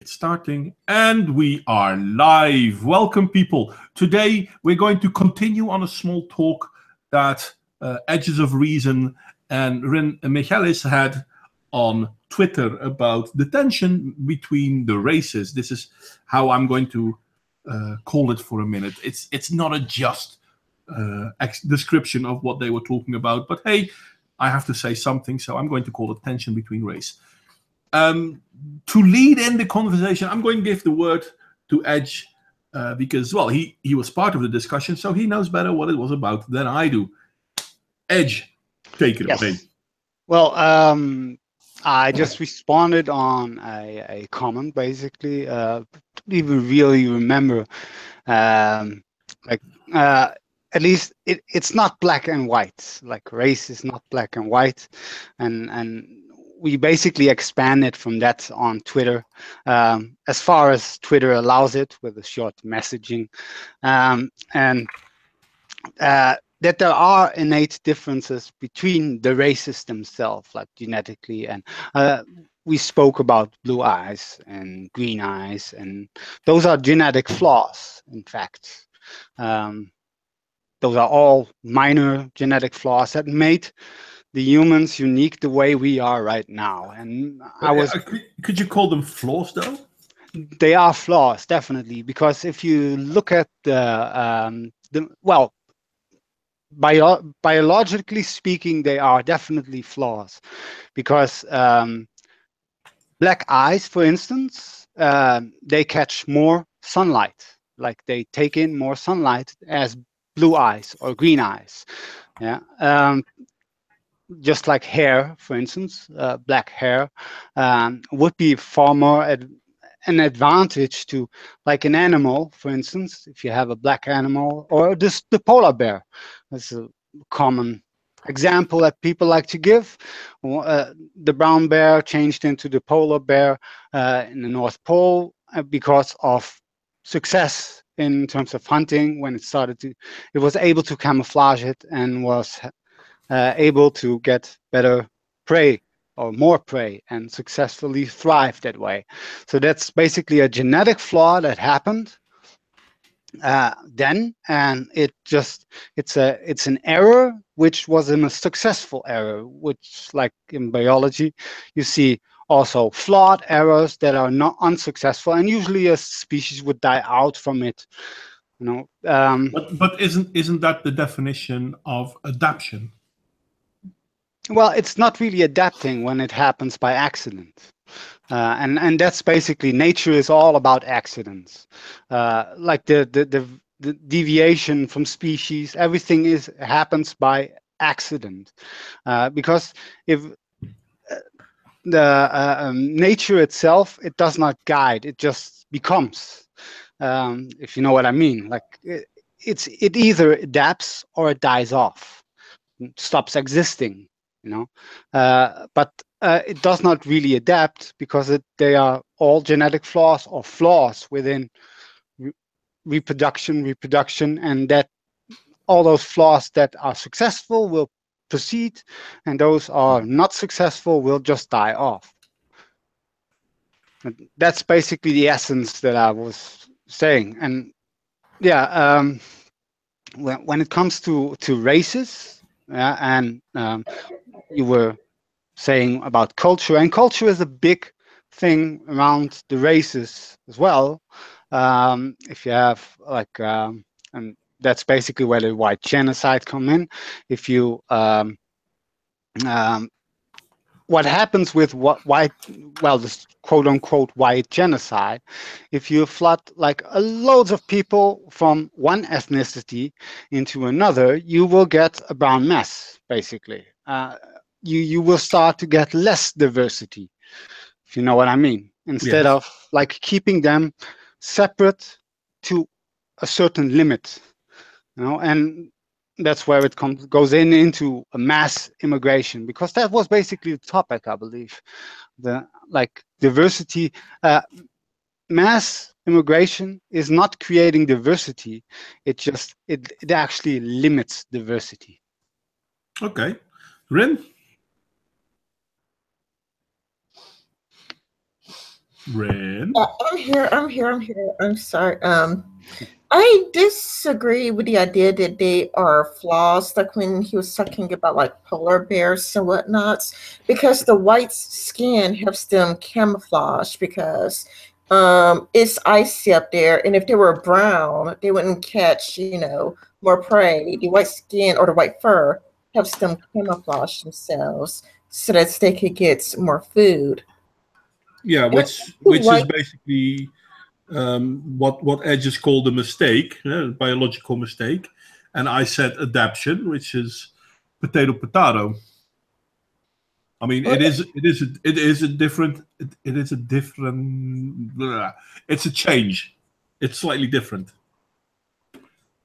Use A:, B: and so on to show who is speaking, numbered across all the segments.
A: Starting, and we are live. Welcome, people. Today we're going to continue on a small talk that Edges of Reason and Rin Michaelis had on Twitter about the tension between the races. This is how I'm going to call it for a minute. It's not a just description of what they were talking about, but hey, I have to say something, so I'm going to call it tension between race. To lead in the conversation, I'm going to give the word to Edge because, well, he was part of the discussion, so he knows better what it was about than I do. Edge, take it away.
B: Well, I just responded on a comment, basically. Don't even really remember. At least it's not black and white. Like race is not black and white, and we basically expanded from that on Twitter, as far as Twitter allows it, with a short messaging, and that there are innate differences between the races themselves, like genetically, and we spoke about blue eyes and green eyes, and those are genetic flaws, in fact. Those are all minor genetic flaws that made the humans unique the way we are right now. And
A: could you call them flaws, though?
B: They are flaws, definitely, because if you look at biologically speaking, they are definitely flaws, because black eyes, for instance, they catch more sunlight, like they take in more sunlight as blue eyes or green eyes. Yeah. Just like hair, for instance, black hair would be far more an advantage to, like an animal, for instance, if you have a black animal, or just the polar bear. That's a common example that people like to give. The brown bear changed into the polar bear in the North Pole because of success in terms of hunting. When it was able to camouflage it and was able to get better prey or more prey and successfully thrive that way. So that's basically a genetic flaw that happened then, and it's an error which was a successful error, which, like in biology, you see also flawed errors that are not unsuccessful, and usually a species would die out from it.
A: But isn't that the definition of adaptation?
B: Well, it's not really adapting when it happens by accident. And that's basically, nature is all about accidents. Like the deviation from species, everything happens by accident. Because if the nature itself, it does not guide, it just becomes. If you know what I mean. Like it either adapts or it dies off, stops existing. But it does not really adapt, because they are all genetic flaws or flaws within reproduction, and that all those flaws that are successful will proceed, and those are not successful will just die off. And that's basically the essence that I was saying. And yeah, when it comes to races, and you were saying about culture, and culture is a big thing around the races as well. If you have and that's basically where the white genocide come in. If you what happens with this quote unquote white genocide, if you flood like loads of people from one ethnicity into another, you will get a brown mess, basically. You will start to get less diversity, if you know what I mean, instead of like keeping them separate to a certain limit, and that's where it goes into a mass immigration, because that was basically the topic, I believe. The diversity, mass immigration is not creating diversity. It actually limits diversity.
A: Okay, Rin. Ren.
C: I'm here. I'm here. I'm here. I'm sorry. I disagree with the idea that they are flaws, like when he was talking about like polar bears and whatnots, because the white skin helps them camouflage because it's icy up there, and if they were brown, they wouldn't catch, more prey. The white skin or the white fur helps them camouflage themselves so that they could get more food.
A: Yeah,
C: And
A: which is
C: white
A: basically what edges called a mistake, biological mistake, and I said adaptation, which is potato. I mean, it's a change. It's slightly different.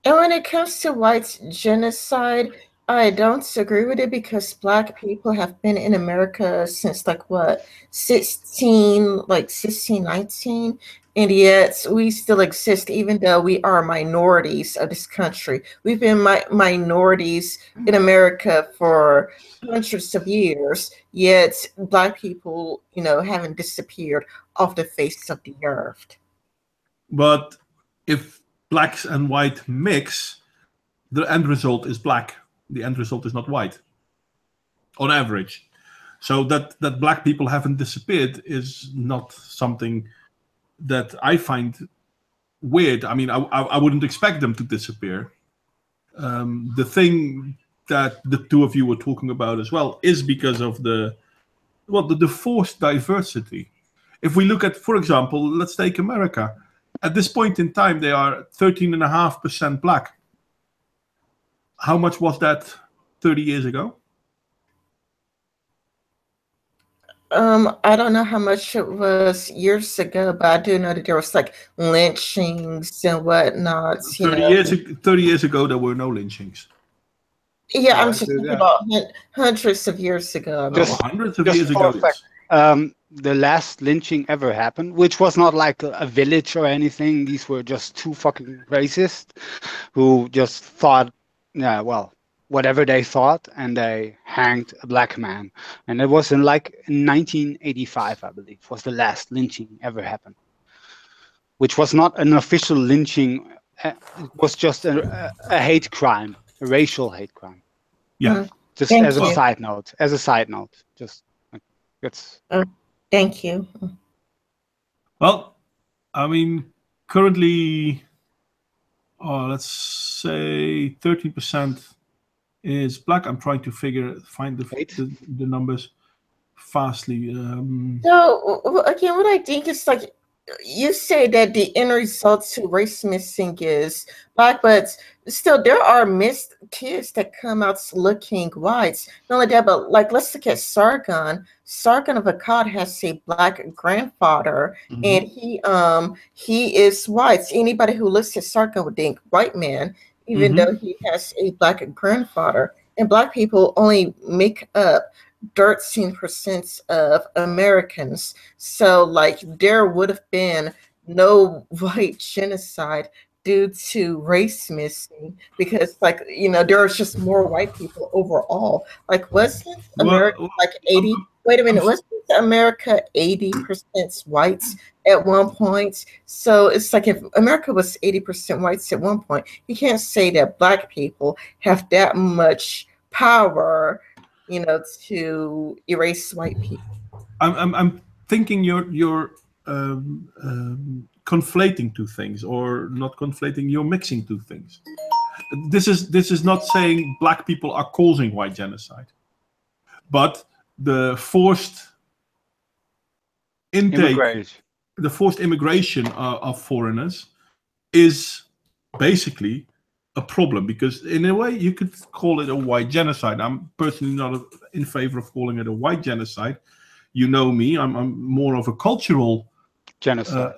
C: And when it comes to white genocide, I don't agree with it because black people have been in America since like what, 1619, and yet we still exist even though we are minorities of this country. We've been minorities in America for hundreds of years, yet black people, haven't disappeared off the face of the earth.
A: But if blacks and white mix, the end result is black. The end result is not white, on average. So that black people haven't disappeared is not something that I find weird. I mean, I wouldn't expect them to disappear. The thing that the two of you were talking about as well is because of the forced diversity. If we look at, for example, let's take America. At this point in time, they are 13.5% black. How much was that 30 years ago?
C: I don't know how much it was years ago, but I do know that there was like lynchings and whatnot.
A: 30 years ago, there were no lynchings.
C: Yeah, I'm just talking about hundreds of years ago.
A: Hundreds of years ago.
B: The last lynching ever happened, which was not like a village or anything. These were just two fucking racists who just thought, yeah, well, whatever they thought, and they hanged a black man. And it was in 1985, I believe, was the last lynching ever happened, which was not an official lynching. It was just a hate crime, a racial hate crime.
A: Yeah.
B: Just as a side note. Just it's.
C: Thank you.
A: Well, I mean, currently, let's say 13% is black. I'm trying to find the numbers fastly.
C: So again, what I think is like you say that the end result to race missing is black, but still there are missed kids that come out looking white. Not only that, but like let's look at Sargon. Sargon of Akkad has a black grandfather, and he is white. Anybody who looks at Sargon would think white man, even though he has a black grandfather. And black people only make up 13% of Americans. So like there would have been no white genocide due to race missing because there was just more white people overall. Like wasn't America like 80? Wait a minute, wasn't America 80% whites at one point? So it's like if America was 80% whites at one point, you can't say that black people have that much power to erase white people.
A: I'm thinking you're conflating two things, or not conflating. You're mixing two things. This is not saying black people are causing white genocide, but the forced immigration of foreigners is basically a problem, because in a way you could call it a white genocide. I'm personally not in favor of calling it a white genocide. You know me, I'm more of a cultural
B: genocide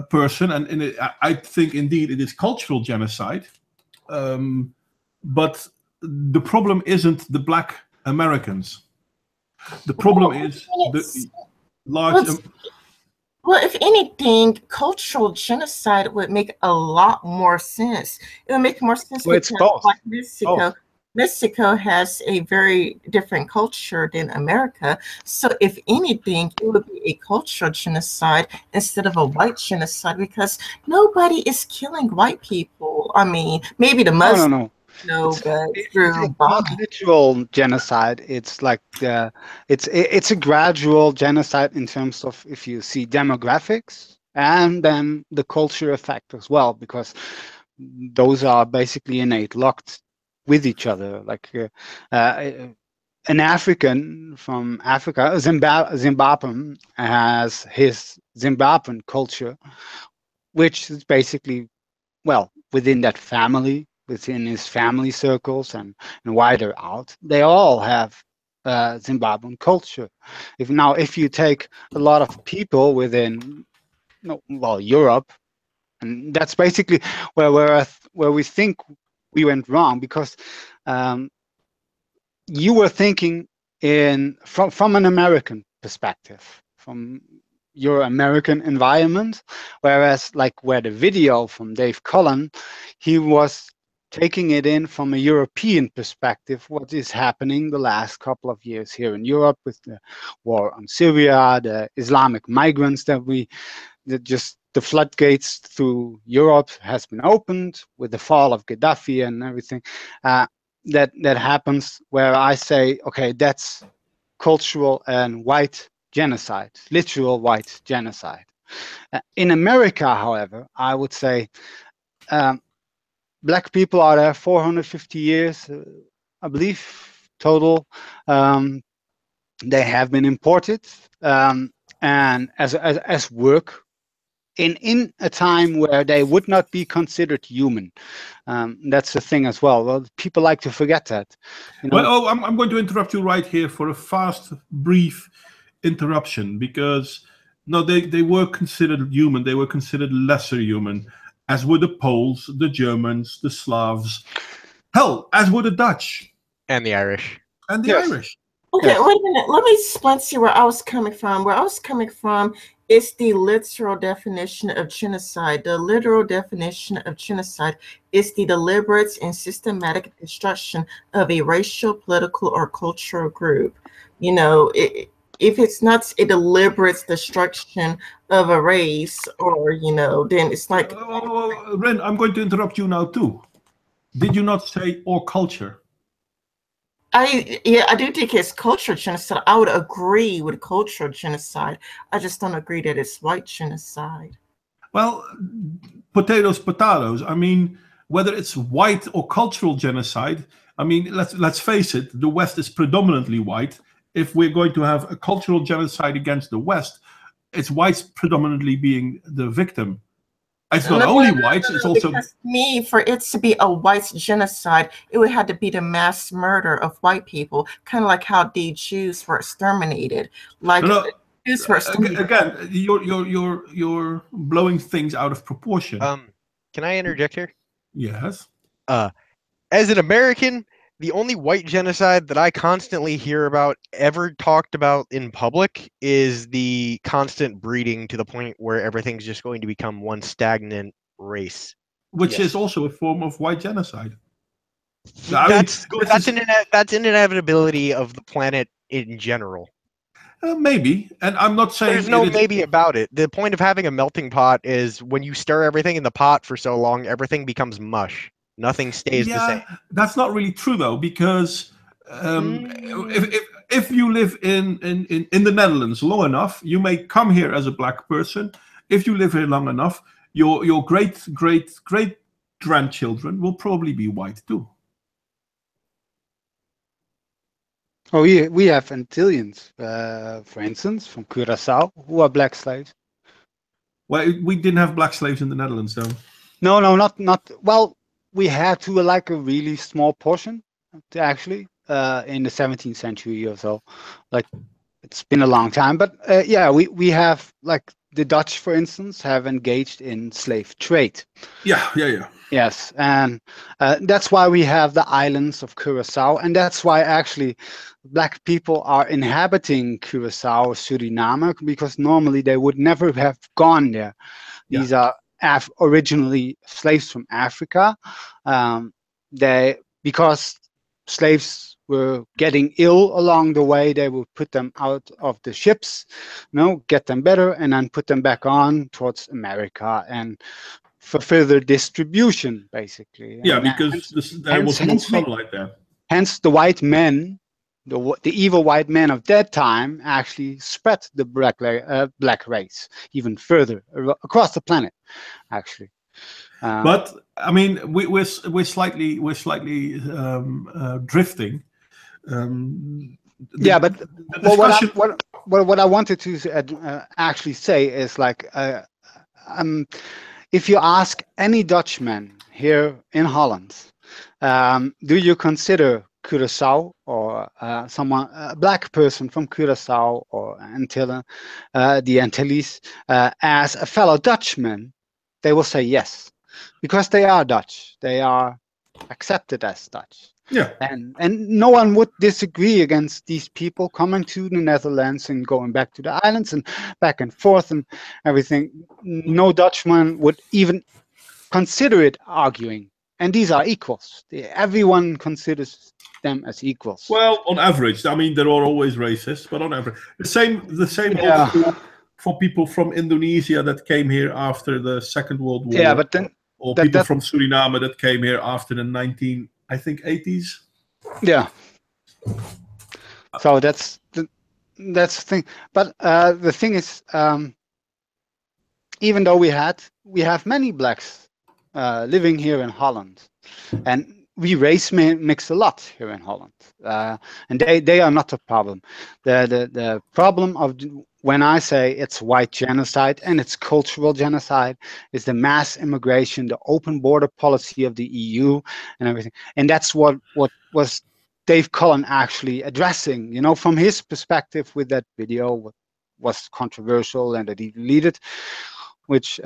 A: person, and I think indeed it is cultural genocide. But the problem isn't the black Americans. The problem is the large.
C: Well, if anything, cultural genocide would make a lot more sense. It would make more sense
B: because
C: like Mexico. Mexico has a very different culture than America. So if anything, it would be a cultural genocide instead of a white genocide because nobody is killing white people. I mean, maybe the
B: No, no,
C: Muslims,
B: no.
C: no, but through
B: It's not
C: bombing.
B: literal genocide. It's like it's a gradual genocide in terms of if you see demographics and then the culture effect as well, because those are basically innate, locked with each other. Like an African from Africa, Zimbabwean has his Zimbabwean culture, which is basically, well, within that family, within his family circles and wider out, they all have Zimbabwean culture. If you take a lot of people within, no, well, Europe, and that's basically where we think we went wrong, because um, you were thinking from an American perspective, from your American environment, whereas like where the video from Dave Cullen, he was taking it in from a European perspective, what is happening the last couple of years here in Europe with the war on Syria, the Islamic migrants that just the floodgates through Europe has been opened with the fall of Gaddafi and everything. That happens where I say, okay, that's cultural and white genocide, literal white genocide. In America, however, I would say black people are there 450 years, I believe, total. They have been imported and as work in a time where they would not be considered human. That's the thing as well. Well, people like to forget that. You know?
A: Well, I'm going to interrupt you right here for a fast, brief interruption because no, they were considered human. They were considered lesser human, as were the Poles, the Germans, the Slavs, hell, as were the Dutch
D: and the Irish.
A: and the Irish.
C: Okay,
B: Yes.
C: wait a minute. Let me explain to you where I was coming from. Where I was coming from is the literal definition of genocide. The literal definition of genocide is the deliberate and systematic destruction of a racial, political, or cultural group. You know, if it's not a deliberate destruction of a race, or then it's like.
A: Ren, I'm going to interrupt you now too. Did you not say or culture?
C: I do think it's cultural genocide. I would agree with cultural genocide. I just don't agree that it's white genocide.
A: Well, potatoes, potatoes. I mean, whether it's white or cultural genocide, I mean, let's face it, the West is predominantly white. If we're going to have a cultural genocide against the West, it's whites predominantly being the victim. It's not only whites, it's also...
C: Because to me, for it to be a white genocide, it would have to be the mass murder of white people, kind of like how the Jews were exterminated. Like Jews were exterminated.
A: Again, you're blowing things out of proportion.
D: Can I interject here?
A: Yes.
D: As an American, the only white genocide that I constantly hear about, ever talked about in public, is the constant breeding to the point where everything's just going to become one stagnant race.
A: Which is also a form of white genocide.
D: That's an inevitability of the planet in general.
A: Maybe, and I'm not saying
D: there's no maybe about it. The point of having a melting pot is when you stir everything in the pot for so long, everything becomes mush. Nothing stays the same.
A: That's not really true though, because if you live in the Netherlands long enough, you may come here as a black person. If you live here long enough, your great grandchildren will probably be white too.
B: Oh, we have Antilleans, for instance, from Curaçao, who are black slaves.
A: Well, we didn't have black slaves in the Netherlands, though.
B: No, not. Well, we had to like a really small portion, actually, in the 17th century or so. Like, it's been a long time, but yeah, we have, like, the Dutch, for instance, have engaged in slave trade.
A: Yeah.
B: Yes, and that's why we have the islands of Curaçao, and that's why actually black people are inhabiting Curaçao or Suriname, because normally they would never have gone there. These are originally slaves from Africa. Because slaves were getting ill along the way, they would put them out of the ships, get them better, and then put them back on towards America and for further distribution, basically.
A: Yeah,
B: And
A: because there was no sunlight there.
B: hence the white men, the evil white men of that time, actually spread the black race even further across the planet, actually.
A: But I mean, we're slightly drifting.
B: Yeah, but what I wanted to actually say is like, if you ask any Dutchman here in Holland, do you consider Curaçao or a black person from Curaçao or the Antilles as a fellow Dutchman? They will say yes, because they are Dutch. They are accepted as Dutch.
A: Yeah.
B: And no one would disagree against these people coming to the Netherlands and going back to the islands and back and forth and everything. No Dutchman would even consider it arguing. And these are equals. Everyone considers them as equals.
A: Well, on average, I mean, there are always racists, but on average, the same
B: Yeah.
A: holds true for people from Indonesia that came here after the Second World War.
B: Yeah, but then
A: people from Suriname that came here after the 80s. Yeah.
B: So that's the thing. But the thing is, even though we have many blacks living here in Holland, and we race mix a lot here in Holland, and they are not a problem. The problem of when I say it's white genocide and it's cultural genocide is the mass immigration, the open border policy of the EU and everything. And that's what was Dave Cullen actually addressing, from his perspective with that video, what was controversial and that he deleted, which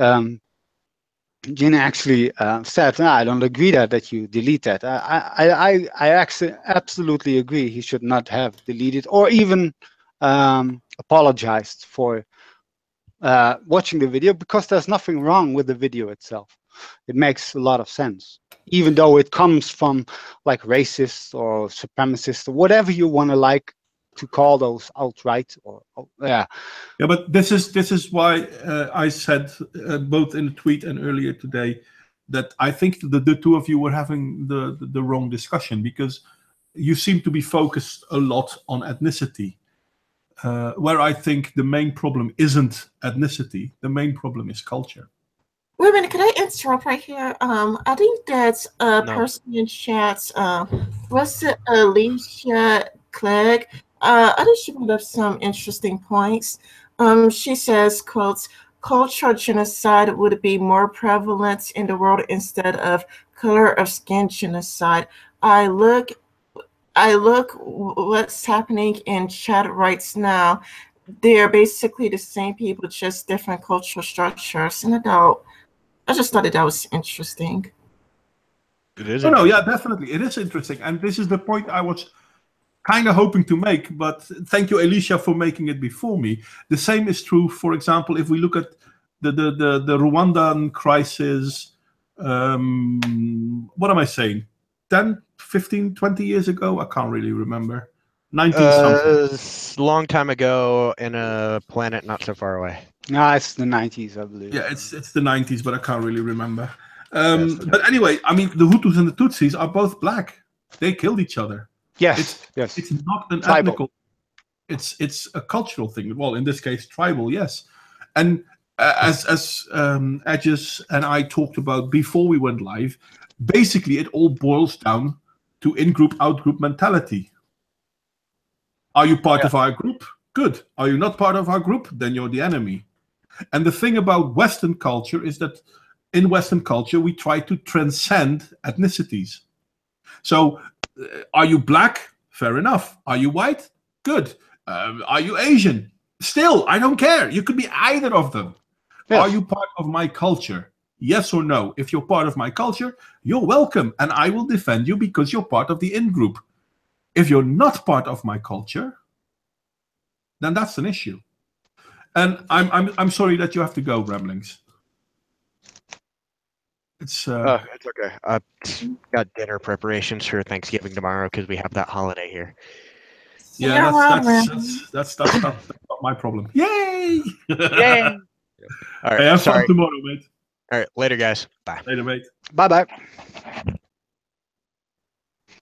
B: Gina actually said, no, I don't agree that you delete that. I actually absolutely agree he should not have deleted or even apologized for watching the video, because there's nothing wrong with the video itself. It makes a lot of sense, even though it comes from like racists or supremacists or whatever you want to call those outright yeah.
A: But this is why I said both in the tweet and earlier today that I think the two of you were having the wrong discussion, because you seem to be focused a lot on ethnicity. Where I think the main problem isn't ethnicity, the main problem is culture.
C: Wait a minute, can I interrupt right here? I think that's a person in chat. Was it Alicia Clegg? I think she brought up some interesting points. She says, quotes, cultural genocide would be more prevalent in the world instead of color of skin genocide. I look what's happening in chat right now. They're basically the same people, just different cultural structures. And I just thought that was interesting.
D: It is.
A: No, yeah, definitely. It is interesting. And this is the point I was kind of hoping to make, but thank you, Alicia, for making it before me. The same is true, for example, if we look at the Rwandan crisis, what am I saying? 10, 15, 20 years ago? I can't really remember. 19-something.
D: Long time ago in a planet not so far away.
B: No, it's the 90s, I believe.
A: Yeah, it's the 90s, but I can't really remember. But anyway, I mean, the Hutus and the Tutsis are both black. They killed each other.
B: Yes,
A: It's not an
B: tribal.
A: ethnical. It's a cultural thing. Well, in this case, tribal, yes. And as Edges and I talked about before we went live, basically it all boils down to in-group, out-group mentality. Are you part of our group? Good. Are you not part of our group? Then you're the enemy. And the thing about Western culture is that in Western culture, we try to transcend ethnicities. So, are you black? Fair enough. Are you white? Good. Are you Asian? Still, I don't care. You could be either of them. Yes. Are you part of my culture? Yes or no? If you're part of my culture, you're welcome, and I will defend you because you're part of the in-group. If you're not part of my culture, then that's an issue. And I'm sorry that you have to go, Ramblings. It's
D: It's okay. Got dinner preparations for Thanksgiving tomorrow because we have that holiday here.
A: yeah,
C: Yeah,
A: that's not my problem. Yay!
D: Yay! All
A: Hey,
D: right.
A: have fun
D: Sorry.
A: tomorrow, mate.
D: All right. Later, guys. Bye.
A: Later, mate.
B: Bye-bye.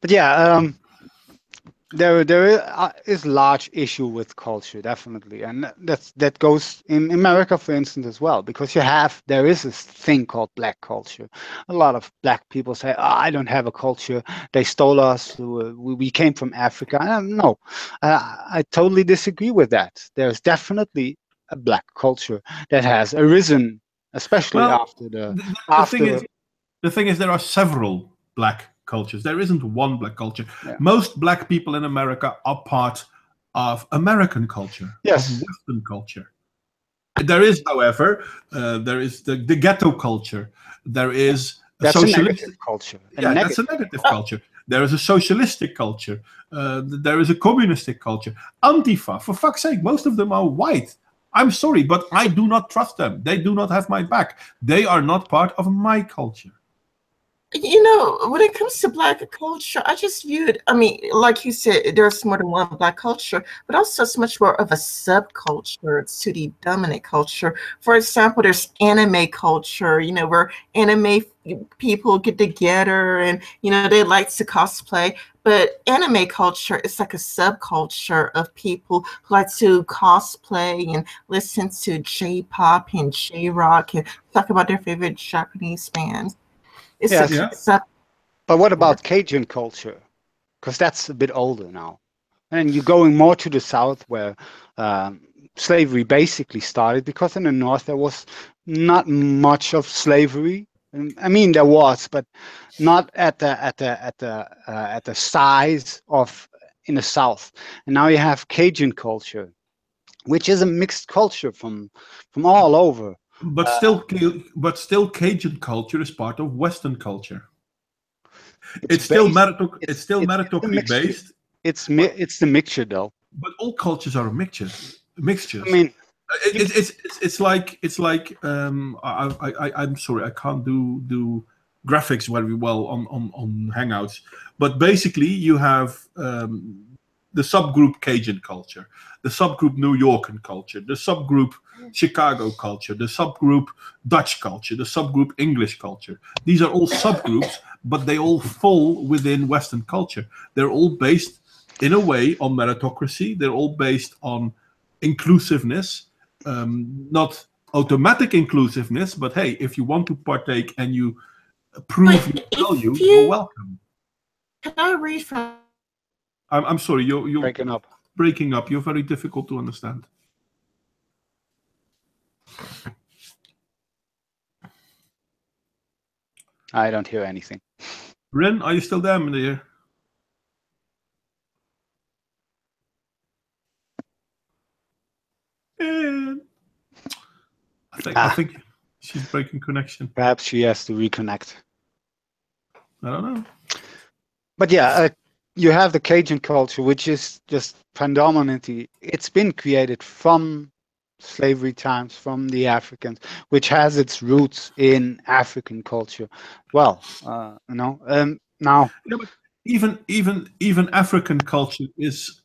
B: But yeah, there is large issue with culture, definitely, and that goes in America, for instance, as well, because there is this thing called black culture. A lot of black people say, oh, I don't have a culture, they stole us, we came from Africa. No, I totally disagree with that. There's definitely a black culture that has arisen, especially
A: Well,
B: after the
A: the thing is, there are several black cultures. There isn't one black culture.
B: Yeah.
A: Most black people in America are part of American culture,
B: Yes.
A: of Western culture. There is, however, there is the ghetto culture. There is
B: that's a
A: socialistic
B: negative culture.
A: that's a negative culture. There is a socialistic culture. There is a communistic culture. Antifa, for fuck's sake, most of them are white. I'm sorry, but I do not trust them. They do not have my back. They are not part of my culture.
C: You know, when it comes to black culture, I just view it, I mean, like you said, there's more than one black culture, but also it's much more of a subculture to the dominant culture. For example, there's anime culture, you know, where anime people get together and, you know, they like to cosplay. But anime culture is like a subculture of people who like to cosplay and listen to J-pop and J-rock and talk about their favorite Japanese bands. It's
B: Yes.
C: a sub.
B: But what about Cajun culture? Because that's a bit older now. And you're going more to the south where slavery basically started, because in the north there was not much of slavery. I mean, there was, but not at the size of in the south. And now you have Cajun culture, which is a mixed culture from all over.
A: But still, Cajun culture is part of Western culture. It's still meritocracy based.
B: It's the mixture, though.
A: But all cultures are mixtures.
B: I mean,
A: it's like I'm sorry, I can't do graphics very well on Hangouts. But basically, you have the subgroup Cajun culture, the subgroup New Yorker culture, the subgroup Chicago culture, the subgroup Dutch culture, the subgroup English culture. These are all subgroups, but they all fall within Western culture. They're all based, in a way, on meritocracy. They're all based on inclusiveness, not automatic inclusiveness, but hey, if you want to partake and you prove your value, you're welcome.
C: Can I read from?
A: I'm sorry, you're
B: breaking up.
A: Breaking up. You're very difficult to understand.
B: I don't hear anything.
A: Ren, are you still there, my dear? And I think she's breaking connection.
B: Perhaps she has to reconnect.
A: I don't know.
B: But yeah, you have the Cajun culture, which is just predominantly, it's been created from slavery times, from the Africans, which has its roots in African culture. Well, now
A: yeah, but even African culture is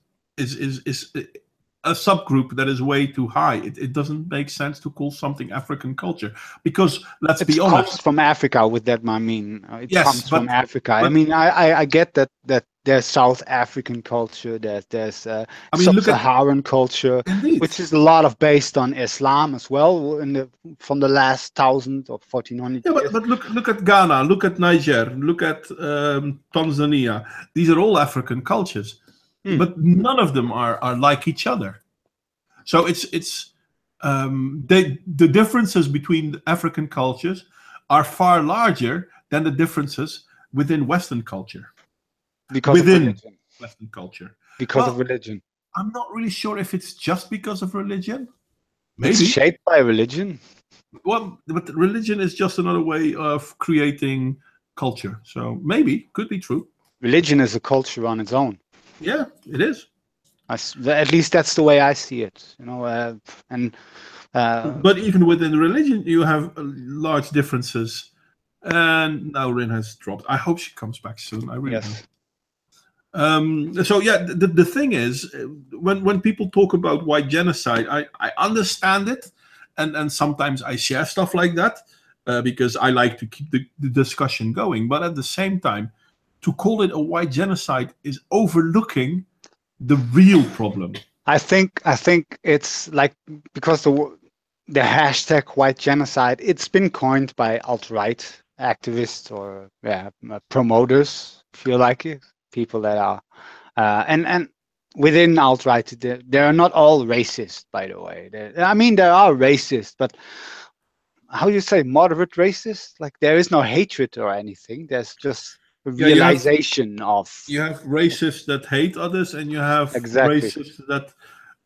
A: a subgroup that is way too high. It doesn't make sense to call something African culture, because let's be honest,
B: it comes from Africa. With that, I mean, it
A: yes,
B: comes from Africa. I mean, I get that there's South African culture, there's Sub-Saharan culture,
A: indeed,
B: which is a lot of based on Islam as well, from the last 1,000 or 1,400 years.
A: But look at Ghana, look at Niger, look at Tanzania. These are all African cultures. But none of them are like each other. So the differences between African cultures are far larger than the differences within Western culture.
B: Because of religion.
A: Western culture.
B: Because of religion.
A: I'm not really sure if it's just because of religion. Maybe.
B: It's shaped by religion.
A: Well, but religion is just another way of creating culture. So maybe, could be true.
B: Religion is a culture on its own.
A: Yeah, it is.
B: At least that's the way I see it, you know.
A: But even within religion, you have large differences And now Rin has dropped. I hope she comes back soon. I really do.
B: Yes.
A: So yeah, the thing is, when people talk about white genocide, I understand it, and sometimes I share stuff like that because I like to keep the discussion going. But at the same time, to call it a white genocide is overlooking the real problem.
B: I think it's like, because the hashtag white genocide, it's been coined by alt-right activists or promoters, if you like it, people that are and within alt-right, they are not all racist, by the way. I mean, there are racist, but how you say, moderate racist? Like, there is no hatred or anything. There's just a realization
A: you have racists that hate others, and you have
B: Exactly.
A: racists that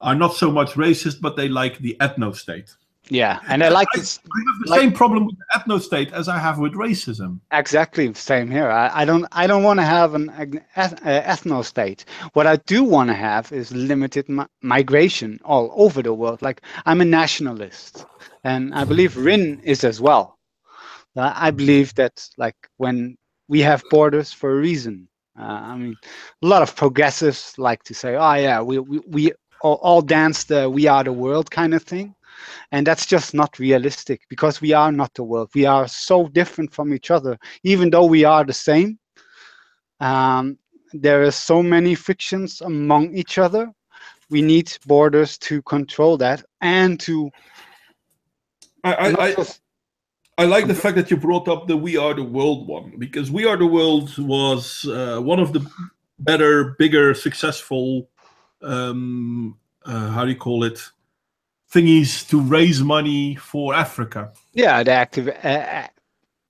A: are not so much racist, but they like the ethno-state.
B: Yeah, and I like
A: I
B: this.
A: have the same problem with the ethno-state as I have with racism.
B: Exactly, same here. I don't want to have an ethno state. What I do want to have is limited migration all over the world. Like, I'm a nationalist, and I believe Rin is as well. I believe that, like, when we have borders for a reason. I mean, a lot of progressives like to say, "Oh yeah, we all dance the 'We Are the World' kind of thing." And that's just not realistic, because we are not the world. We are so different from each other, even though we are the same. There are so many frictions among each other. We need borders to control that, and to.
A: I like the fact that you brought up the "We Are the World" one, because "We Are the World" was one of the better, bigger, successful, how do you call it, thingies to raise money for Africa.
B: Yeah, the active.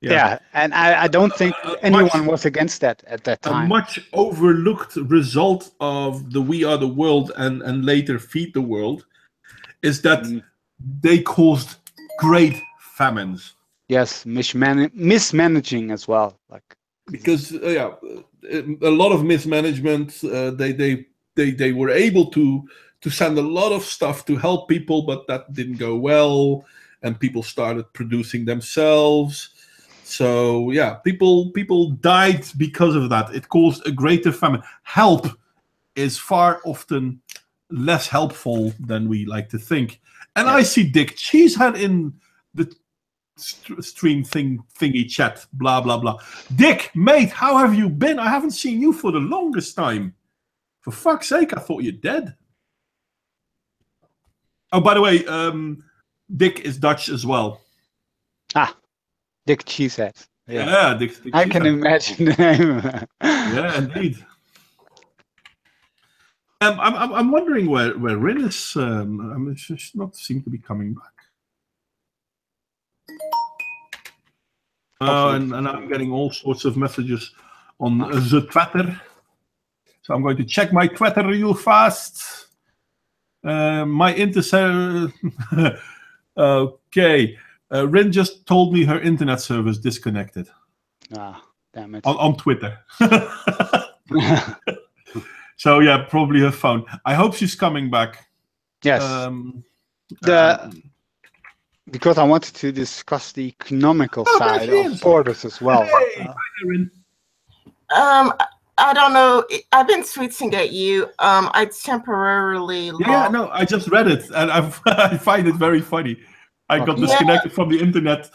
B: Yeah, and I don't think anyone was against that at that time.
A: A much overlooked result of the "We Are the World" and later "Feed the World" is that they caused great famines.
B: Yes, mismanaging as well, like,
A: because a lot of mismanagement. They were able to send a lot of stuff to help people, but that didn't go well, and people started producing themselves. So yeah, people died because of that. It caused a greater famine. Help is far often less helpful than we like to think. And I see Dick Cheesehead in the stream thingy chat, blah blah blah. Dick, mate, how have you been? I haven't seen you for the longest time. For fuck's sake, I thought you're dead. Oh, by the way, Dick is Dutch as well.
B: Dick Cheesehead.
A: Yeah, Dick
B: I can imagine the name.
A: Yeah, indeed. I'm wondering where Rin is. She not seem to be coming back. And I'm getting all sorts of messages on the Twitter. So I'm going to check my Twitter real fast. My internet. Okay. Rin just told me her internet service disconnected.
B: Damn it.
A: On Twitter. So yeah, probably her phone. I hope she's coming back.
B: Yes. Because I wanted to discuss the economical side of borders as well.
A: Hey, Rin.
C: I don't know. I've been tweeting at you. I temporarily
A: Yeah, no, I just read it, and I find it very funny. I got disconnected from the internet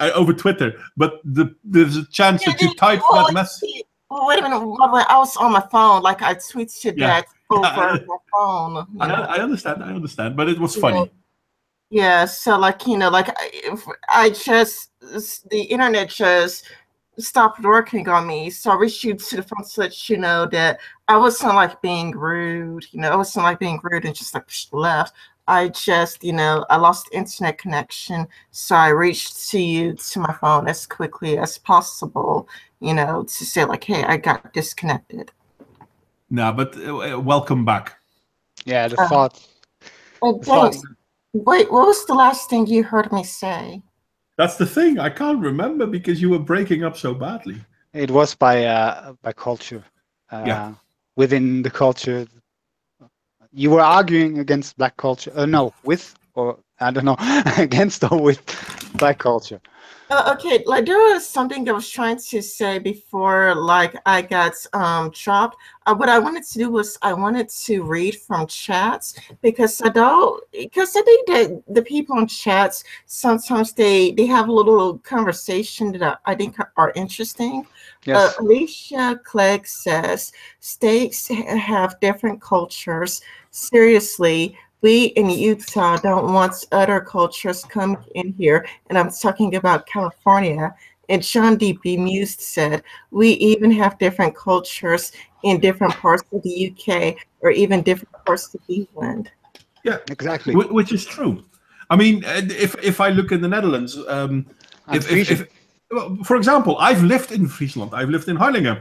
A: over Twitter, but there's a chance that you typed that message.
C: Wait a minute. I was on my phone. Like, I tweeted that over my phone.
A: I understand, but it was funny.
C: Yeah, so like, like I just, the internet just stopped working on me. So I reached you to the phone to let you know that I wasn't like being rude, I wasn't like being rude and just like left. I just, I lost internet connection. So I reached to you to my phone as quickly as possible, to say like, hey, I got disconnected.
A: No, but welcome back.
B: Yeah, the thought.
C: Wait, what was the last thing you heard me say?
A: That's the thing. I can't remember because you were breaking up so badly.
B: It was by culture. Within the culture, you were arguing against black culture. No, with or I don't know, against or with black culture.
C: Okay, like there was something I was trying to say before, like I got dropped. What I wanted to do was I wanted to read from chats because I think that the people in chats sometimes they have a little conversation that I think are interesting.
B: Yes.
C: Alicia Clegg says states have different cultures. Seriously, we in Utah don't want other cultures come in here, and I'm talking about California. And John D. Bemused said, we even have different cultures in different parts of the UK or even different parts of England.
A: Yeah,
B: Exactly.
A: which is true. I mean, if I look in the Netherlands, well, for example, I've lived in Friesland, I've lived in Harlingen,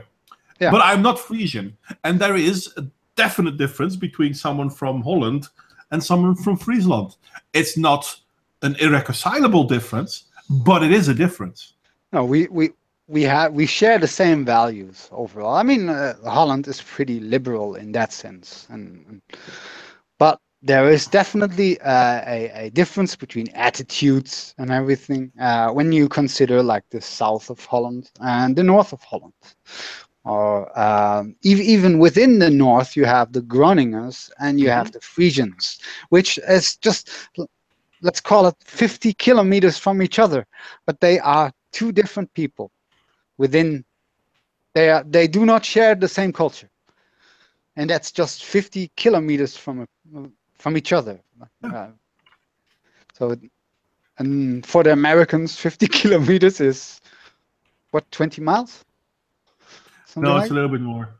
B: Yeah.
A: but I'm not Frisian, and there is a definite difference between someone from Holland and someone from Friesland. It's not an irreconcilable difference, but it is a difference.
B: No, we share the same values overall. I mean, Holland is pretty liberal in that sense, but there is definitely a difference between attitudes and everything when you consider like the south of Holland and the north of Holland. Or even within the north, you have the Groningers and you have the Frisians, which is just, let's call it 50 kilometers from each other, but they are two different people. They do not share the same culture, and that's just 50 kilometers from each other. And for the Americans, 50 kilometers is what, 20 miles? Something
A: No,
B: like
A: it's a little bit more.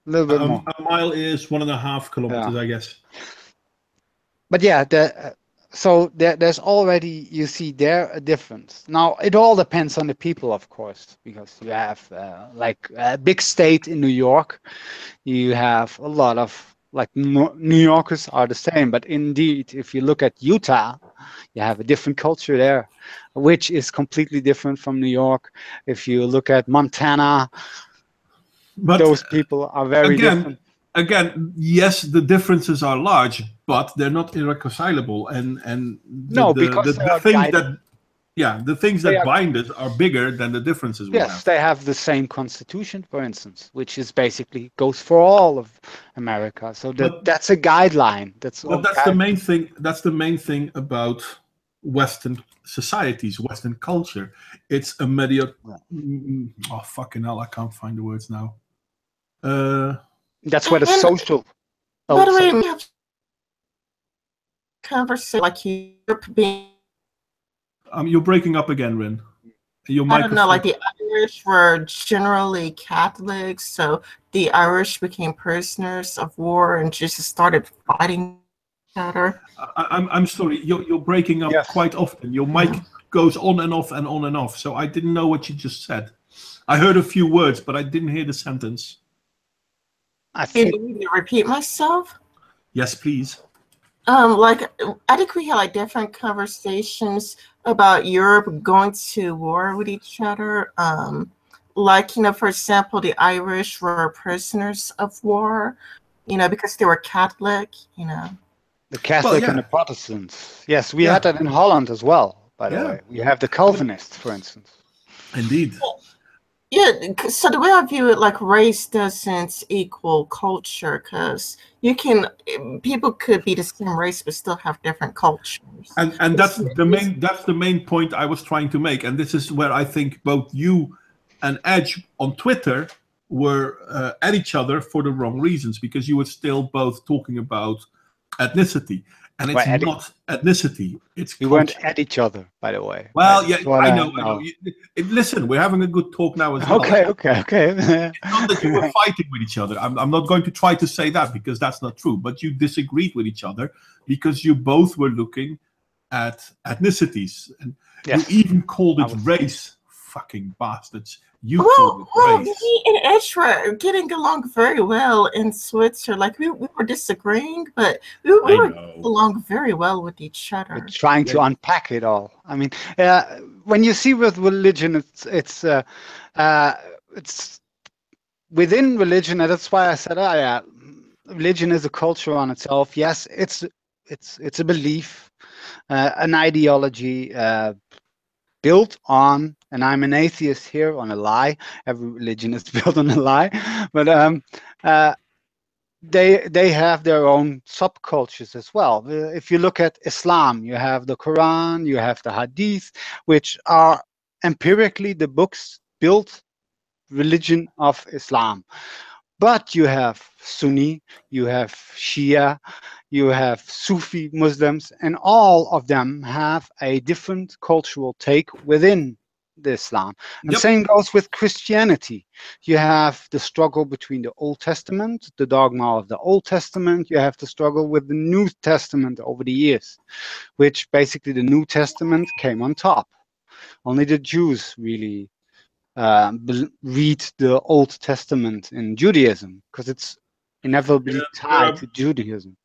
B: a little bit more.
A: A mile is 1.5 kilometers, I guess.
B: But yeah, so there's already, you see there, a difference. Now, it all depends on the people, of course, because you have like a big state in New York, you have a lot of, like, New Yorkers are the same, but indeed, if you look at Utah, you have a different culture there, which is completely different from New York. If you look at Montana,
A: but
B: those people are very different.
A: Again, yes, the differences are large, but they're not irreconcilable. And the things that bind us are bigger than the differences we have.
B: Yes, they have the same constitution, for instance, which is basically goes for all of America. So that's a guideline. That's
A: the main thing. That's the main thing about Western societies, Western culture. It's a oh fucking hell! I can't find the words now.
B: That's where the social.
C: By the way, we have conversation like Europe being.
A: You're breaking up again, Rin.
C: I don't know, like the Irish were generally Catholics, so the Irish became prisoners of war and just started fighting each other.
A: I'm sorry, you're breaking up quite often. Your mic goes on and off and on and off, so I didn't know what you just said. I heard a few words, but I didn't hear the sentence.
C: Can you repeat myself?
A: Yes, please.
C: Like I think we had like different conversations about Europe going to war with each other. Like, you know, for example, the Irish were prisoners of war, you know, because they were Catholic, you know.
B: The Catholic and the Protestants. Yes, we had that in Holland as well, by the way. We have the Calvinists, for instance.
A: Indeed.
C: Yeah, so the way I view it, like race doesn't equal culture, because people could be the same race but still have different cultures.
A: And that's the main point I was trying to make. And this is where I think both you and Edge on Twitter were at each other for the wrong reasons, because you were still both talking about ethnicity. And it's not ethnicity. It's culture.
B: We weren't at each other, by the way.
A: Well, yeah, I know. Listen, we're having a good talk now as well.
B: Okay.
A: It's not that you were fighting with each other. I'm not going to try to say that, because that's not true. But you disagreed with each other because you both were looking at ethnicities. And you even called it race. Fucking bastards. Well,
C: me and Edge were getting along very well in Switzerland. Like we were disagreeing, but we were getting along very well with each other.
B: We're trying to unpack it all. I mean, when you see with religion, it's within religion, and that's why I said, religion is a culture on itself. Yes, it's it's a belief, an ideology built on, and I'm an atheist here, on a lie. Every religion is built on a lie, but they have their own subcultures as well. If you look at Islam, you have the Quran, you have the Hadith, which are empirically the books built religion of Islam. But you have Sunni, you have Shia, you have Sufi Muslims, and all of them have a different cultural take within the Islam. And
A: Yep.
B: same goes with Christianity. You have the struggle between the Old Testament, the dogma of the Old Testament. You have the struggle with the New Testament over the years, which basically the New Testament came on top. Only the Jews really read the Old Testament in Judaism, because it's inevitably tied to Judaism.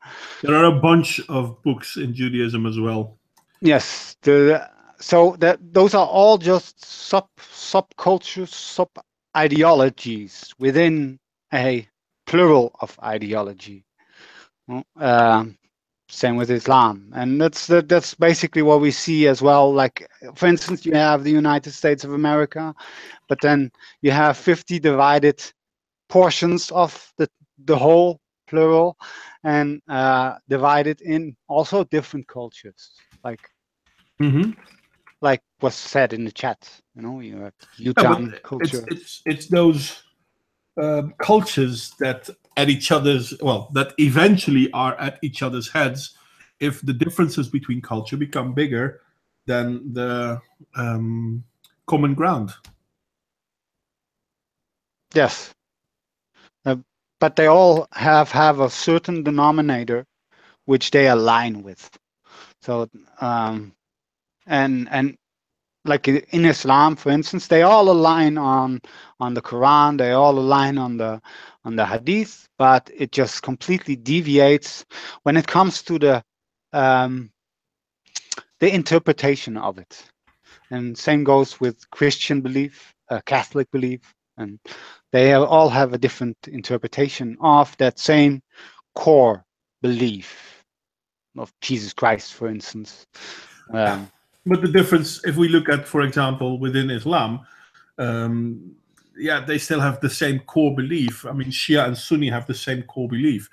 A: There are a bunch of books in Judaism as well.
B: Yes, so those are all just subcultures, sub ideologies within a plural of ideology. Same with Islam, and that's basically what we see as well. Like, for instance, you have the United States of America, but then you have 50 divided portions of the whole plural, and divided in also different cultures, like was said in the chat. You have Utah culture.
A: It's those cultures that at each other's, that eventually are at each other's heads if the differences between culture become bigger than the common ground.
B: Yes, but they all have a certain denominator which they align with. So and like in Islam, for instance, they all align on the Quran, they all align on the Hadith, but it just completely deviates when it comes to the interpretation of it. And same goes with Christian belief, Catholic belief, and they all have a different interpretation of that same core belief of Jesus Christ, for instance.
A: But the difference, if we look at, for example, within Islam, they still have the same core belief. I mean, Shia and Sunni have the same core belief,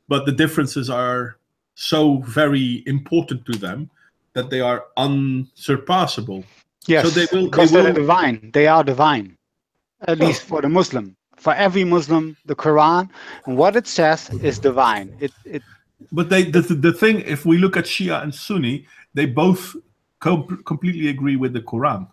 A: but the differences are so very important to them that they are unsurpassable.
B: Yes, so they're divine. They are divine, at least for the Muslim. For every Muslim, the Quran and what it says is divine.
A: But the thing, if we look at Shia and Sunni, they both completely agree with the Quran.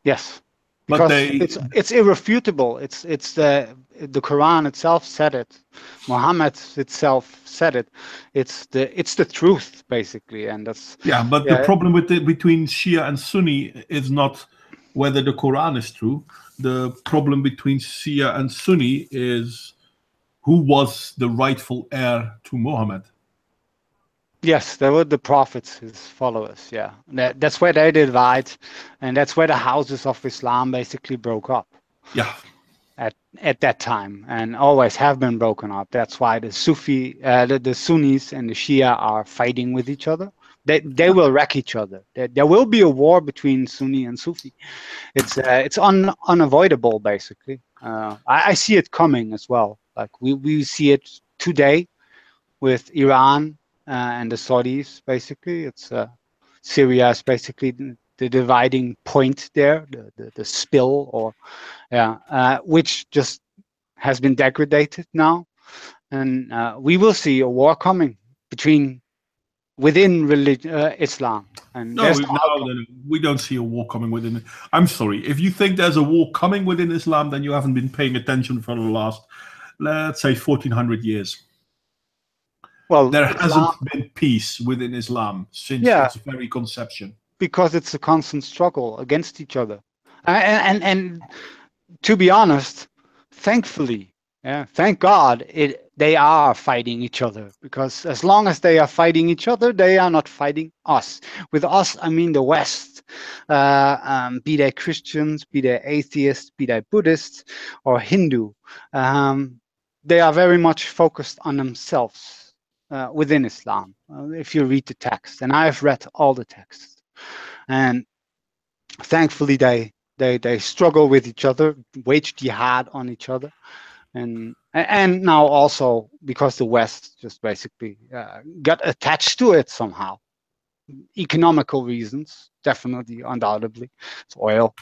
B: Yes, because it's irrefutable. It's the Quran itself said it. Muhammad itself said it. It's the truth, basically, and that's
A: the problem between Shia and Sunni is not whether the Quran is true. The problem between Shia and Sunni is who was the rightful heir to Muhammad.
B: Yes, they were the prophets, his followers. Yeah, that's where they divide, and that's where the houses of Islam basically broke up.
A: Yeah,
B: at that time, and always have been broken up. That's why the the Sunnis and the Shia are fighting with each other. They will wreck each other. There will be a war between Sunni and Sufi. It's unavoidable, basically. I see it coming as well. Like we see it today with Iran. And the Saudis, basically, Syria is basically the dividing point there, the spill, or which just has been degraded now, and we will see a war coming within Islam. And
A: we don't see a war coming within it. I'm sorry, if you think there's a war coming within Islam, then you haven't been paying attention for the last, let's say, 1400 years. Well, there hasn't been peace within Islam since its very conception.
B: Because it's a constant struggle against each other. And to be honest, thankfully, thank God, they are fighting each other. Because as long as they are fighting each other, they are not fighting us. With us, I mean the West. Be they Christians, be they atheists, be they Buddhists or Hindu. They are very much focused on themselves. within Islam, if you read the text. And I've read all the texts. And thankfully, they struggle with each other, wage jihad on each other. And now also because the West just basically got attached to it somehow. Economical reasons, definitely, undoubtedly. It's oil.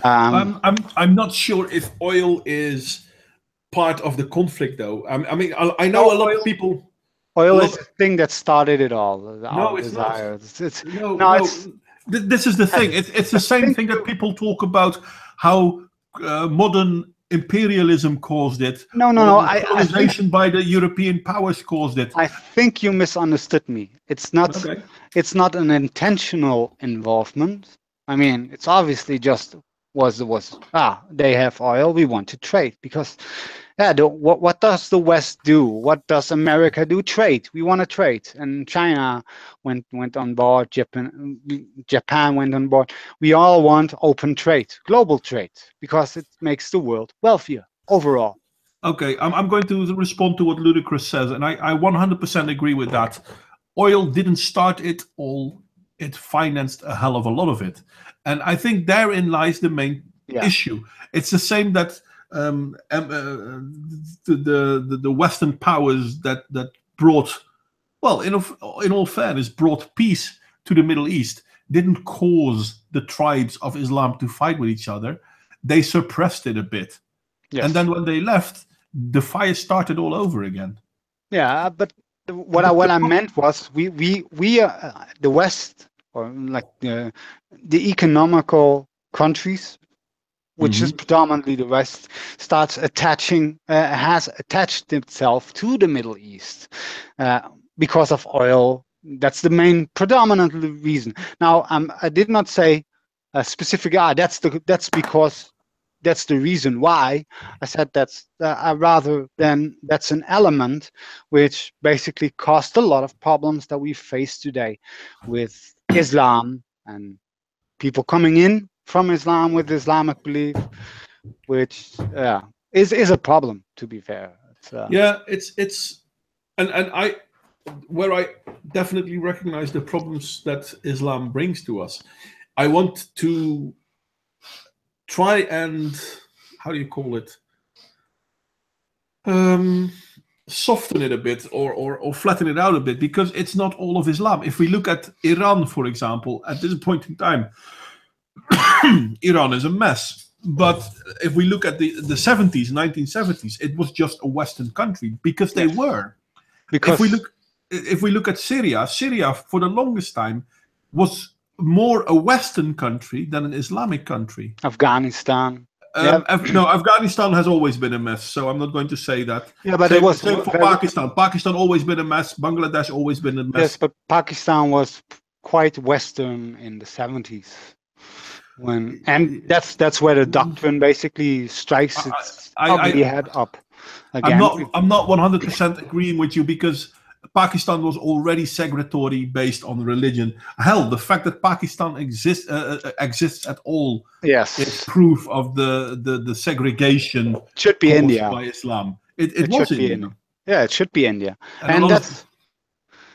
A: I'm not sure if oil is part of the conflict, though. I mean, I know a lot of people.
B: Oil is the thing that started it all.
A: No, it's not.
B: It's
A: this is the thing. It's the same thing that people talk about how modern imperialism caused it.
B: No.
A: Colonization by the European powers caused it.
B: I think you misunderstood me. It's not.
A: Okay.
B: It's not an intentional involvement. I mean, it's obviously just they have oil. We want to trade because, what does the West do? What does America do? Trade. We want to trade. And China went on board. Japan went on board. We all want open trade, global trade, because it makes the world wealthier overall.
A: Okay, I'm going to respond to what Ludicrous says, and I 100% agree with that. Oil didn't start it all. It financed a hell of a lot of it. And I think therein lies the main issue. It's the same that the Western powers that brought, well, in all fairness, brought peace to the Middle East, didn't cause the tribes of Islam to fight with each other. They suppressed it a bit. Yes. And then when they left, the fire started all over again.
B: Yeah, but what I meant was we the West, or like the economical countries, which is predominantly the West, has attached itself to the Middle East because of oil. That's the main predominant reason. Now, I did not say a specific. That's because that's the reason why. I said that's rather than that's an element which basically caused a lot of problems that we face today with Islam and people coming in from Islam with Islamic belief, which is a problem, to be fair.
A: And where I definitely recognize the problems that Islam brings to us. I want to try and, how do you call it, soften it a bit or flatten it out a bit, because it's not all of Islam. If we look at Iran, for example, at this point in time, Iran is a mess. But if we look at the 70s, 1970s, it was just a Western country because they were. Because if we look at Syria for the longest time was more a Western country than an Islamic country.
B: Afghanistan.
A: No, Afghanistan has always been a mess, so I'm not going to say that.
B: Yeah, but it was
A: same for Pakistan. Pakistan always been a mess. Bangladesh always been a mess.
B: Yes, but Pakistan was quite Western in the 70s. And that's where the doctrine basically strikes its ugly head up again.
A: I'm not 100% agreeing with you, because Pakistan was already segregatory based on religion. Hell, the fact that Pakistan exists at all is proof of the segregation.
B: It should be India
A: by Islam. It was India.
B: Yeah, it should be India, and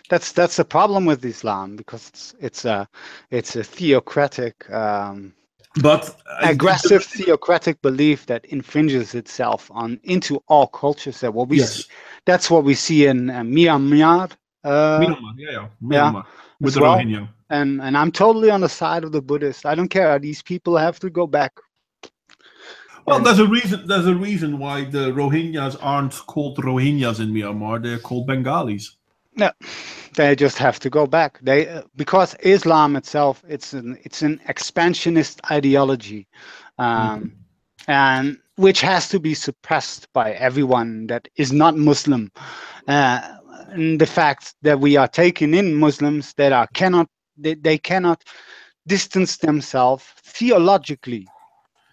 B: that's the problem with Islam, because it's a theocratic, aggressive theocratic belief that infringes itself into all cultures. That's what we see in Myanmar.
A: Myanmar with the Rohingya.
B: And I'm totally on the side of the Buddhists. I don't care. These people have to go back.
A: Well, there's a reason why the Rohingyas aren't called Rohingyas in Myanmar. They're called Bengalis.
B: No, they just have to go back. Because Islam itself, it's an expansionist ideology, and which has to be suppressed by everyone that is not Muslim. And the fact that we are taking in Muslims that cannot distance themselves theologically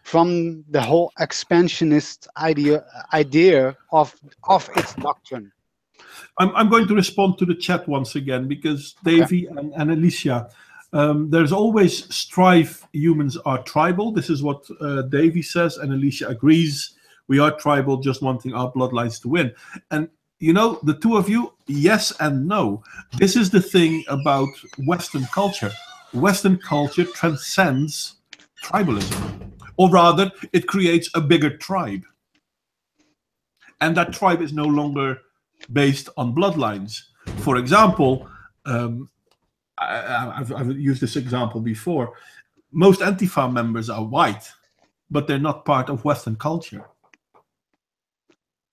B: from the whole expansionist idea of its doctrine.
A: I'm going to respond to the chat once again, because Davy and Alicia, there's always strife. Humans are tribal. This is what Davy says, and Alicia agrees. We are tribal, just wanting our bloodlines to win. And you know, the two of you, yes and no. This is the thing about Western culture. Western culture transcends tribalism, or rather, it creates a bigger tribe. And that tribe is no longer based on bloodlines. For example, I've used this example before. Most Antifa members are white, but they're not part of Western culture.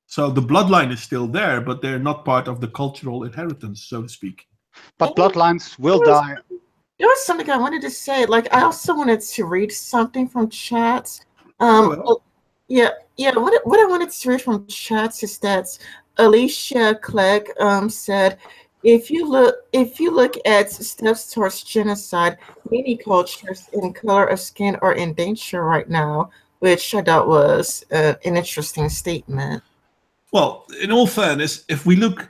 A: So the bloodline is still there, but they're not part of the cultural inheritance, so to speak.
B: But bloodlines will die.
C: There was something I wanted to say. Like, I also wanted to read something from chats. Yeah. What I wanted to read from chats is that Alicia Clegg said, if you look at steps towards genocide, many cultures in color of skin are in danger right now, which I thought was an interesting statement.
A: Well, in all fairness, if we look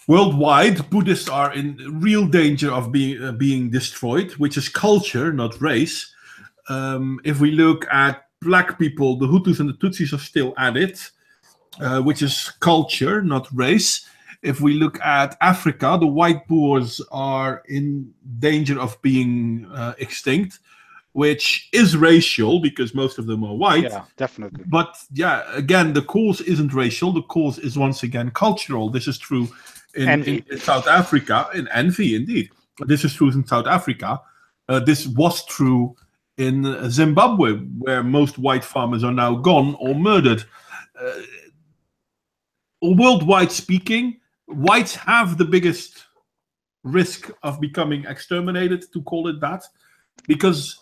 A: worldwide, Buddhists are in real danger of being destroyed, which is culture, not race. If we look at black people, the Hutus and the Tutsis are still at it, which is culture, not race. If we look at Africa, the white Boers are in danger of being extinct, which is racial because most of them are white.
B: Yeah, definitely.
A: But yeah, again, the cause isn't racial. The cause is once again cultural. This is true in South Africa, in envy, indeed. This is true in South Africa. This was true in Zimbabwe, where most white farmers are now gone or murdered. Worldwide speaking, whites have the biggest risk of becoming exterminated, to call it that, because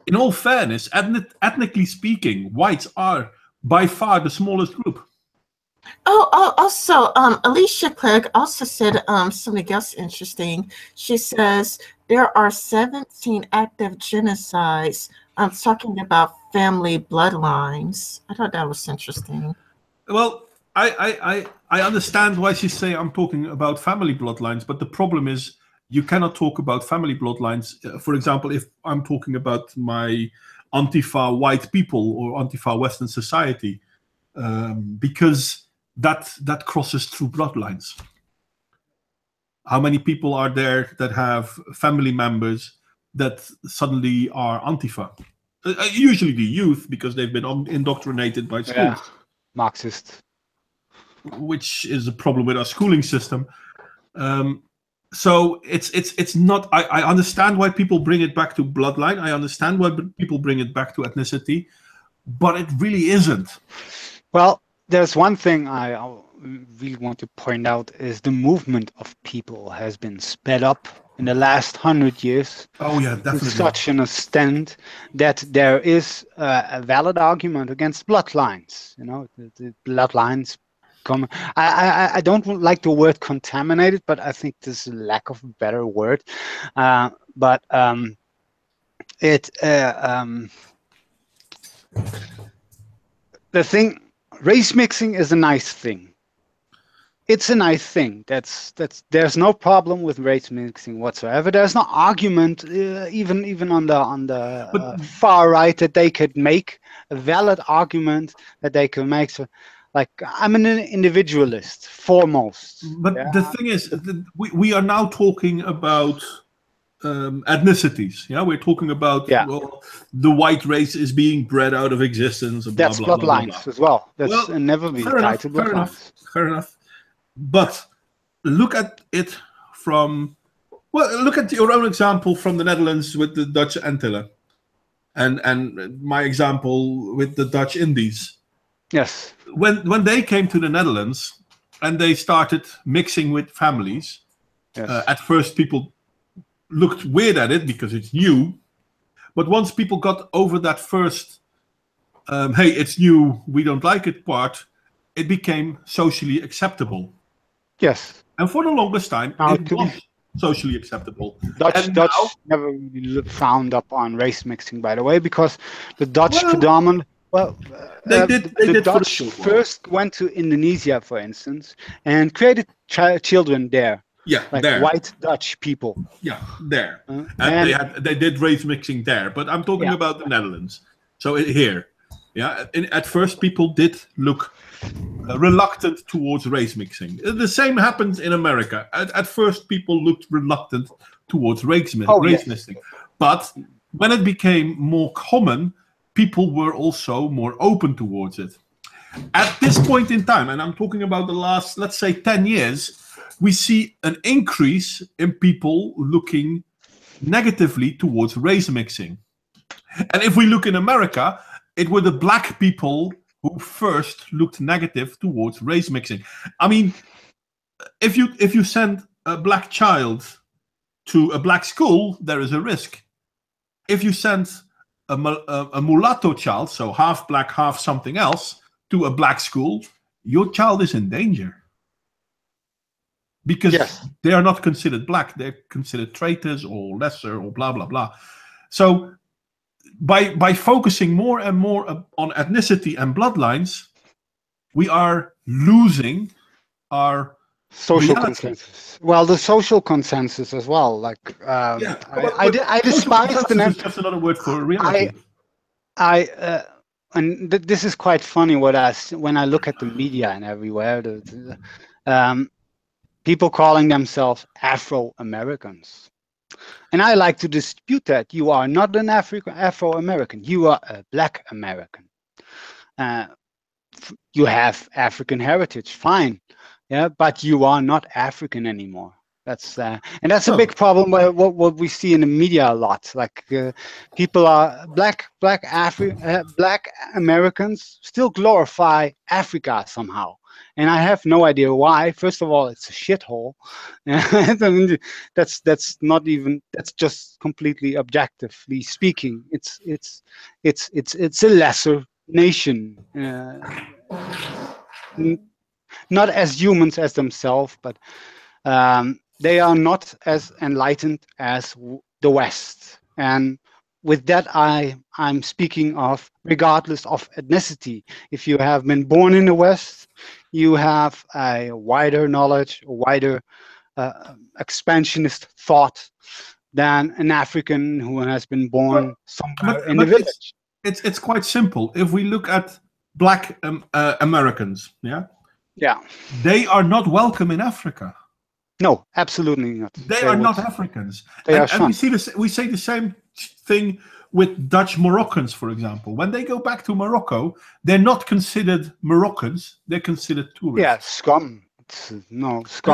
A: in all fairness, ethnically speaking, whites are by far the smallest group.
C: Also, Alicia Clegg also said something else interesting. She says there are 17 active genocides. I'm talking about family bloodlines. I thought that was interesting.
A: Well, I understand why she's saying I'm talking about family bloodlines, but the problem is you cannot talk about family bloodlines. For example, if I'm talking about my Antifa white people or Antifa Western society, because that crosses through bloodlines. How many people are there that have family members that suddenly are Antifa? Usually the youth, because they've been indoctrinated by schools.
B: Yeah, Marxist.
A: Which is a problem with our schooling system. So it's not. I understand why people bring it back to bloodline. I understand why people bring it back to ethnicity, but it really isn't.
B: Well, there's one thing I really want to point out is the movement of people has been sped up in the last 100 years.
A: Oh yeah, definitely.
B: To such an extent that there is a valid argument against bloodlines. You know, the bloodlines. I don't like the word contaminated, but I think there's a lack of a better word. The thing, race mixing is a nice thing. It's a nice thing. There's no problem with race mixing whatsoever. There's no argument, even on the far right, that they could make a valid argument that they could make. So, like, I'm an individualist foremost.
A: But the thing is, we are now talking about ethnicities. Yeah, we're talking about well, the white race is being bred out of existence. Blah,
B: that's
A: blah,
B: bloodlines
A: blah, blah.
B: as well. That's never been tied to bloodlines.
A: Fair enough. But look at it from, well, look at your own example from the Netherlands with the Dutch Antillen, and my example with the Dutch Indies.
B: Yes.
A: When they came to the Netherlands and they started mixing with families, at first people looked weird at it because it's new. But once people got over that first, hey, it's new, we don't like it part, it became socially acceptable.
B: Yes.
A: And for the longest time, it was socially acceptable.
B: Dutch never really frowned up on race mixing, by the way, because the Dutch predominantly. Well, the Dutch first went to Indonesia, for instance, and created children there.
A: Yeah,
B: like
A: there.
B: White Dutch people.
A: Yeah, there. And they did race mixing there, but I'm talking about the Netherlands. So here, at first people did look reluctant towards race mixing. The same happens in America. At first, people looked reluctant towards race mixing. But when it became more common, people were also more open towards it. At this point in time, and I'm talking about the last, let's say, 10 years, we see an increase in people looking negatively towards race mixing. And if we look in America, it were the black people who first looked negative towards race mixing. I mean, if you send a black child to a black school, there is a risk. If you send a mulatto child, so half black, half something else, to a black school, your child is in danger. Because they are not considered black, they're considered traitors or lesser or blah, blah, blah. So by focusing more and more on ethnicity and bloodlines, we are losing our
B: social
A: reality.
B: Consensus. Well, the social consensus as well. Like I despise the name.
A: That's another word for reality.
B: And this is quite funny. When I look at the media and everywhere, people calling themselves Afro-Americans. And I like to dispute that. You are not an Afro-American. You are a Black American. You have African heritage, fine. Yeah, but you are not African anymore. That's a big problem. What we see in the media a lot, like people are black Americans still glorify Africa somehow, and I have no idea why. First of all, it's a shithole. That's just completely objectively speaking. It's a lesser nation. Not as humans as themselves, but they are not as enlightened as the West. And with that, I'm speaking of regardless of ethnicity. If you have been born in the West, you have a wider knowledge, a wider expansionist thought than an African who has been born somewhere in the village.
A: It's quite simple. If we look at Black Americans, they are not welcome in Africa.
B: No, absolutely not.
A: They are not Africans. And we say the same thing with Dutch Moroccans, for example. When they go back to Morocco, they're not considered Moroccans. They're considered tourists.
B: Yeah, scum. Scum. Most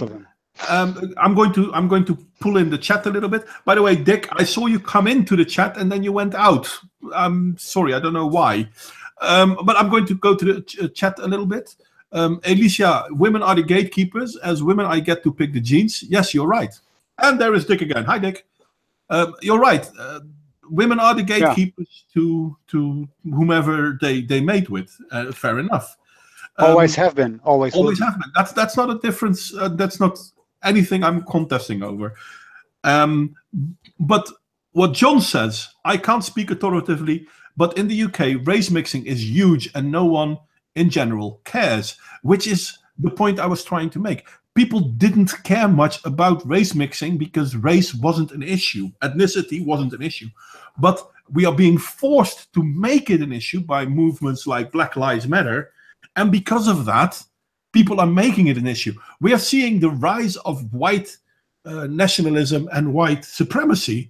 B: of them.
A: I'm going to pull in the chat a little bit. By the way, Dick, I saw you come into the chat and then you went out. I'm sorry, I don't know why. But I'm going to go to the chat a little bit. Alicia, women are the gatekeepers. As women, I get to pick the genes. Yes, you're right. And there is Dick again. Hi, Dick. You're right. Women are the gatekeepers to whomever they mate with. Fair enough.
B: Always have been. Always
A: have been. That's not a difference. That's not anything I'm contesting over. But what John says, I can't speak authoritatively, but in the UK, race mixing is huge and no one in general cares, which is the point I was trying to make. People didn't care much about race mixing because race wasn't an issue. Ethnicity wasn't an issue. But we are being forced to make it an issue by movements like Black Lives Matter. And because of that, people are making it an issue. We are seeing the rise of white nationalism and white supremacy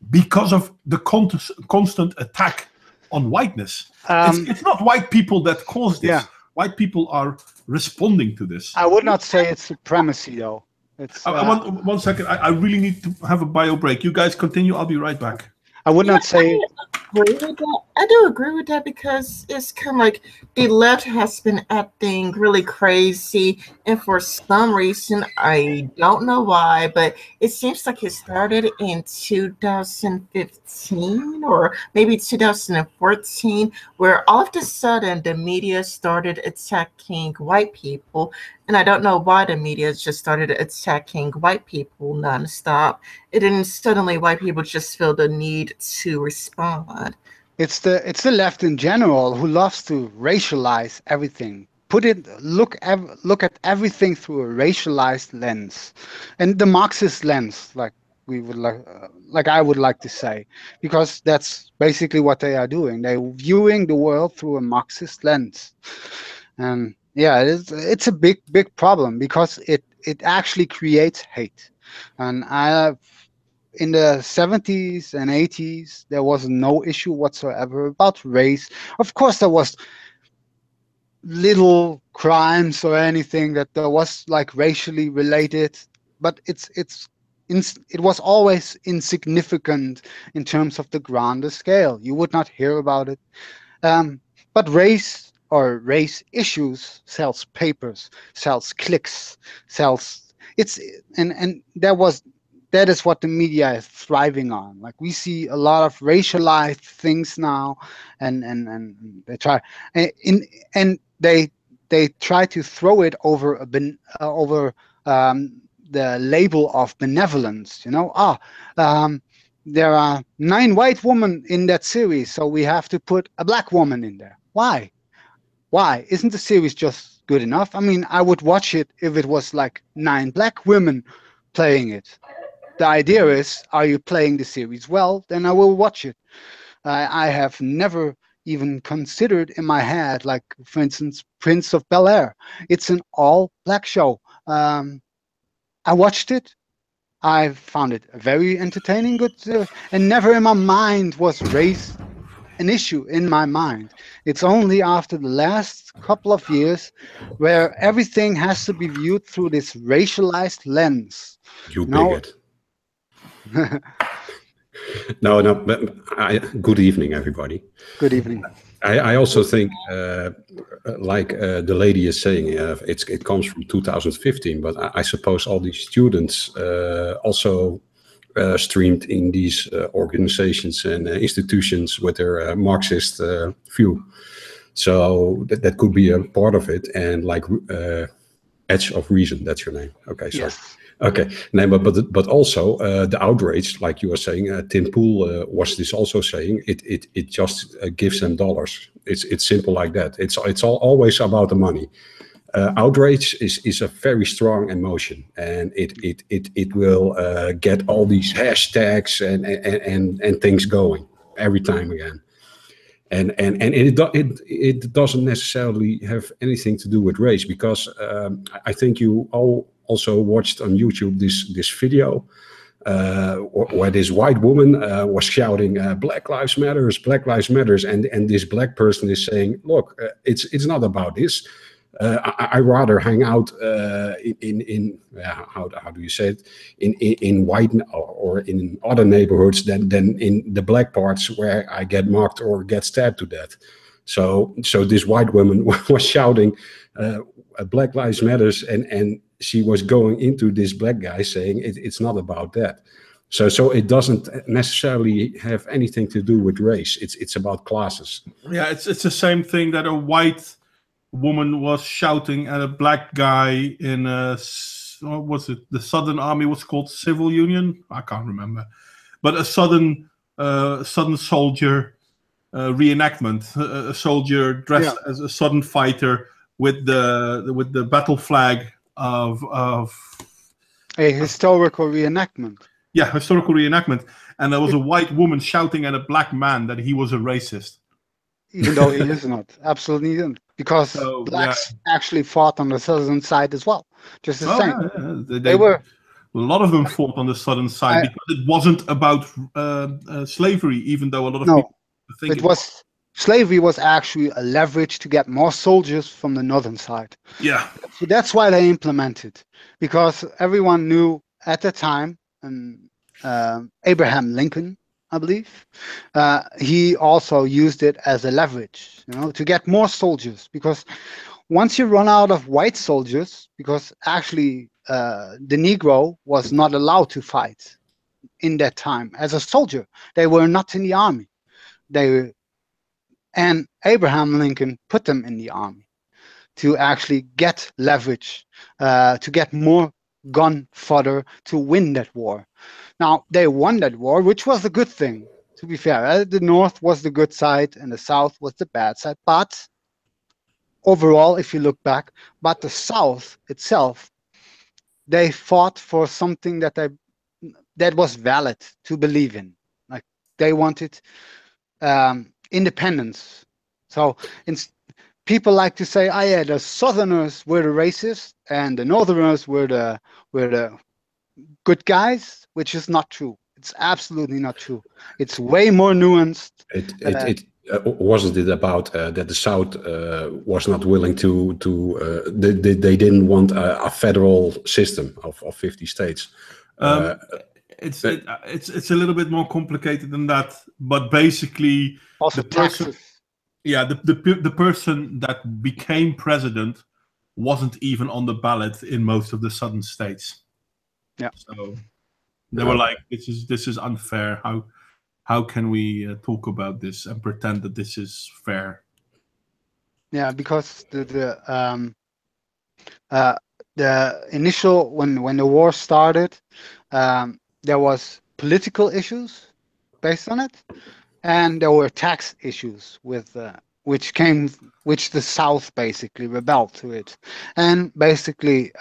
A: because of the constant attack on whiteness. It's not white people that caused this.
B: Yeah.
A: White people are responding to this.
B: I would not say it's supremacy, though. It's
A: one second. I really need to have a bio break. You guys continue. I'll be right back.
B: I would not say.
C: I do agree with that because it's kind of like the left has been acting really crazy, and for some reason, I don't know why, but it seems like it started in 2015 or maybe 2014, where all of a sudden the media started attacking white people. And I don't know why the media just started attacking white people nonstop. And then suddenly white people just feel the need to respond.
B: It's the left in general who loves to racialize everything. Look at everything through a racialized lens, and the Marxist lens, like I would like to say, because that's basically what they are doing. They're viewing the world through a Marxist lens, and Yeah, it's a big problem because it actually creates hate. And in the 70s and 80s, there was no issue whatsoever about race. Of course, there was little crimes or anything that there was like racially related, but it was always insignificant in terms of the grander scale. You would not hear about it. Um, but race or race issues sells papers, sells clicks, sells it's and that is what the media is thriving on. Like we see a lot of racialized things now, and they try in and they try to throw it over over the label of benevolence. Um, there are 9 white women in that series, so we have to put a black woman in there. Why? Why? Isn't the series just good enough? I mean, I would watch it if it was like 9 black women playing it. The idea is, are you playing the series well? Then I will watch it. I have never even considered in my head, like, for instance, Prince of Bel-Air. It's an all black show. I watched it. I found it very entertaining, good, and never in my mind was race an issue in my mind. It's only after the last couple of years where everything has to be viewed through this racialized lens.
E: You
B: You know,
E: bigot. No, but good evening, everybody.
B: good evening.
E: I also think, like the lady is saying, it comes from 2015, but I suppose all these students also streamed in these organizations and institutions with their Marxist view. So that could be a part of it. And like Edge of Reason, that's your name. Okay, sorry.
B: Yes.
E: Okay, no, but also the outrage, like you were saying, Tim Pool was this also saying, it just gives them dollars. It's simple like that. It's always about the money. Outrage is a very strong emotion, and it will get all these hashtags and things going every time again. And it doesn't necessarily have anything to do with race, because I think you all also watched on YouTube this video where this white woman was shouting Black Lives Matters, Black Lives Matters, and this black person is saying, look, it's not about this. I rather hang out in how do you say it, in white or in other neighborhoods than in the black parts where I get mocked or get stabbed to death. So this white woman was shouting Black Lives Matters, and she was going into this black guy saying it's not about that. So it doesn't necessarily have anything to do with race. It's about classes.
A: Yeah, it's the same thing that a white woman was shouting at a black guy in what was it? The Southern Army was called Civil Union. I can't remember, but a Southern soldier reenactment. A soldier dressed as a Southern fighter with the battle flag of
B: A historical reenactment.
A: Yeah, historical reenactment, and there was a white woman shouting at a black man that he was a racist.
B: Even though he is not, absolutely isn't, because blacks actually fought on the southern side as well, just the same.
A: Yeah.
B: They were.
A: A lot of them fought on the southern side because it wasn't about slavery, even though a lot of people think it was.
B: Slavery was actually a leverage to get more soldiers from the northern side.
A: Yeah.
B: So that's why they implemented, because everyone knew at the time, and Abraham Lincoln, I believe, he also used it as a leverage, to get more soldiers. Because once you run out of white soldiers, because actually the Negro was not allowed to fight in that time as a soldier, they were not in the army. And Abraham Lincoln put them in the army to actually get leverage, to get more gun fodder to win that war. Now, they won that war, which was a good thing, to be fair. The North was the good side and the South was the bad side. But overall, if you look back, but the South itself, they fought for something that was valid to believe in. Like, they wanted independence. So people like to say, "Oh yeah, the Southerners were the racists and the Northerners were the good guys," which is not true. It's absolutely not true. It's way more nuanced.
E: Wasn't it about that the South was not willing to they didn't want a federal system of 50 states.
A: It's a little bit more complicated than that, but basically
B: Also
A: the person,
B: taxes.
A: yeah, the person that became president wasn't even on the ballot in most of the southern states.
B: Yeah.
A: So they were like, this is unfair. How can we talk about this and pretend that this is fair?
B: Yeah, because the initial when the war started, there was political issues based on it, and there were tax issues with which the South basically rebelled to it, and basically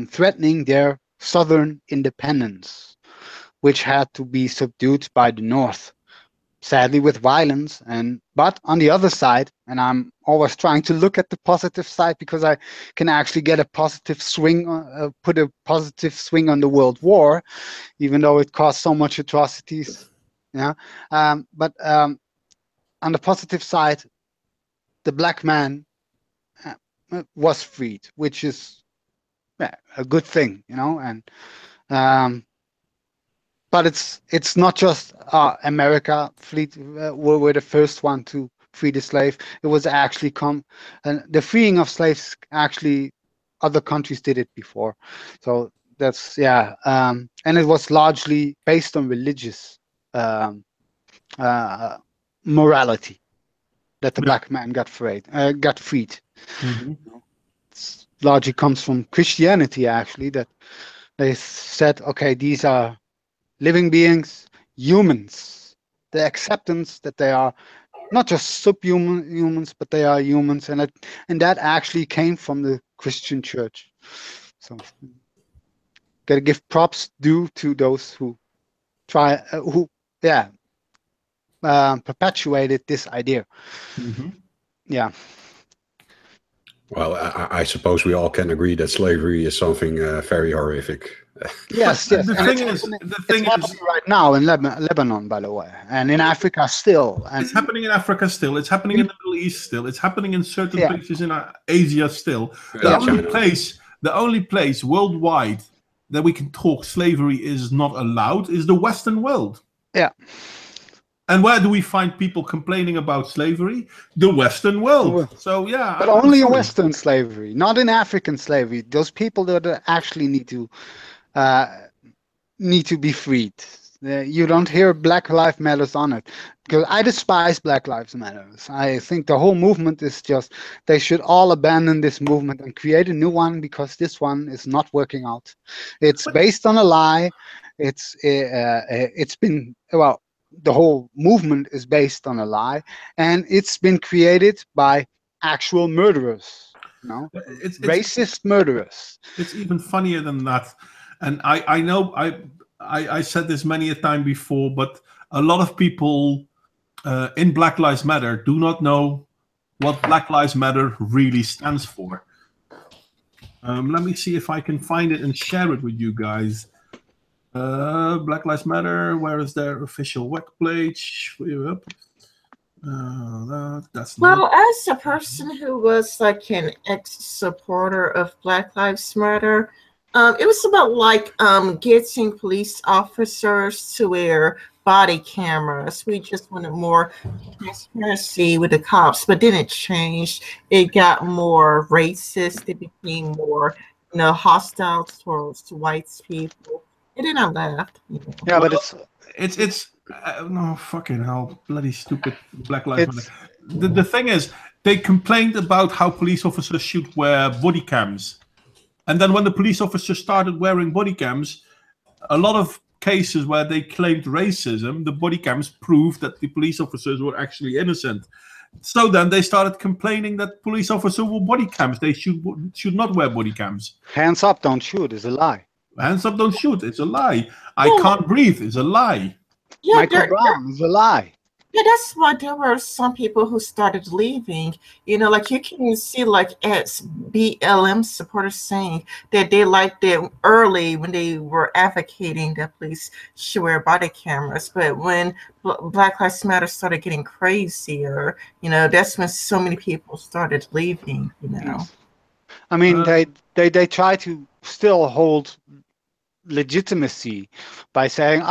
B: threatening their southern independence, which had to be subdued by the North, sadly with violence. But on the other side, and I'm always trying to look at the positive side because I can actually get a positive swing, put a positive swing on the World War, even though it caused so much atrocities. Yeah, but on the positive side, the black man was freed, which is a good thing, you know. And but it's not just America were the first one to free the slave. It was actually the freeing of slaves, actually other countries did it before. So that's and it was largely based on religious morality that the black man got freed.
A: Mm-hmm.
B: It largely comes from Christianity, actually, that they said, okay, these are living beings, humans. The acceptance that they are not just humans, but they are humans, and that actually came from the Christian church. So, gotta give props due to those who perpetuated this idea.
A: Mm-hmm.
B: Yeah.
E: Well, I suppose we all can agree that slavery is something very horrific.
B: Yes.
A: The thing is,
B: it's happening right now in Lebanon, by the way, and in Africa still. And
A: it's happening in Africa still. It's happening in the Middle East still. It's happening in certain places in Asia still. The only place worldwide that we can talk slavery is not allowed is the Western world.
B: Yeah.
A: And where do we find people complaining about slavery? The Western world. So yeah.
B: But only in Western slavery, not in African slavery. Those people that actually need to be freed. You don't hear Black Lives Matters on it, because I despise Black Lives Matters. I think the whole movement is just, they should all abandon this movement and create a new one, because this one is not working out. It's based on a lie. It's been, well, the whole movement is based on a lie, and it's been created by actual murderers, it's racist murderers.
A: It's even funnier than that. And I know I said this many a time before, but a lot of people in Black Lives Matter do not know what Black Lives Matter really stands for. Let me see if I can find it and share it with you guys. Black Lives Matter, where is their official webpage? That's
C: well, as a person who was like an ex-supporter of Black Lives Matter, it was about like getting police officers to wear body cameras. We just wanted more transparency with the cops, but then it changed. It got more racist. It became more, hostile towards white people. And then I laughed.
B: Yeah, but
A: it's no fucking hell, bloody stupid Black Lives Matter. The thing is, they complained about how police officers should wear body cams, and then when the police officers started wearing body cams, a lot of cases where they claimed racism, the body cams proved that the police officers were actually innocent. So then they started complaining that police officers wore body cams. They should not wear body cams.
B: Hands up, don't shoot is a lie.
A: Hands up, don't shoot. It's a lie. I can't breathe. It's a lie.
C: Yeah,
B: Michael Brown is a lie.
C: Yeah, that's why there were some people who started leaving. You know, like you can see like as BLM supporters saying that they liked it early when they were advocating that police should wear body cameras. But when Black Lives Matter started getting crazier, you know, that's when so many people started leaving, you know.
B: Yes. I mean, they try to still hold legitimacy by saying,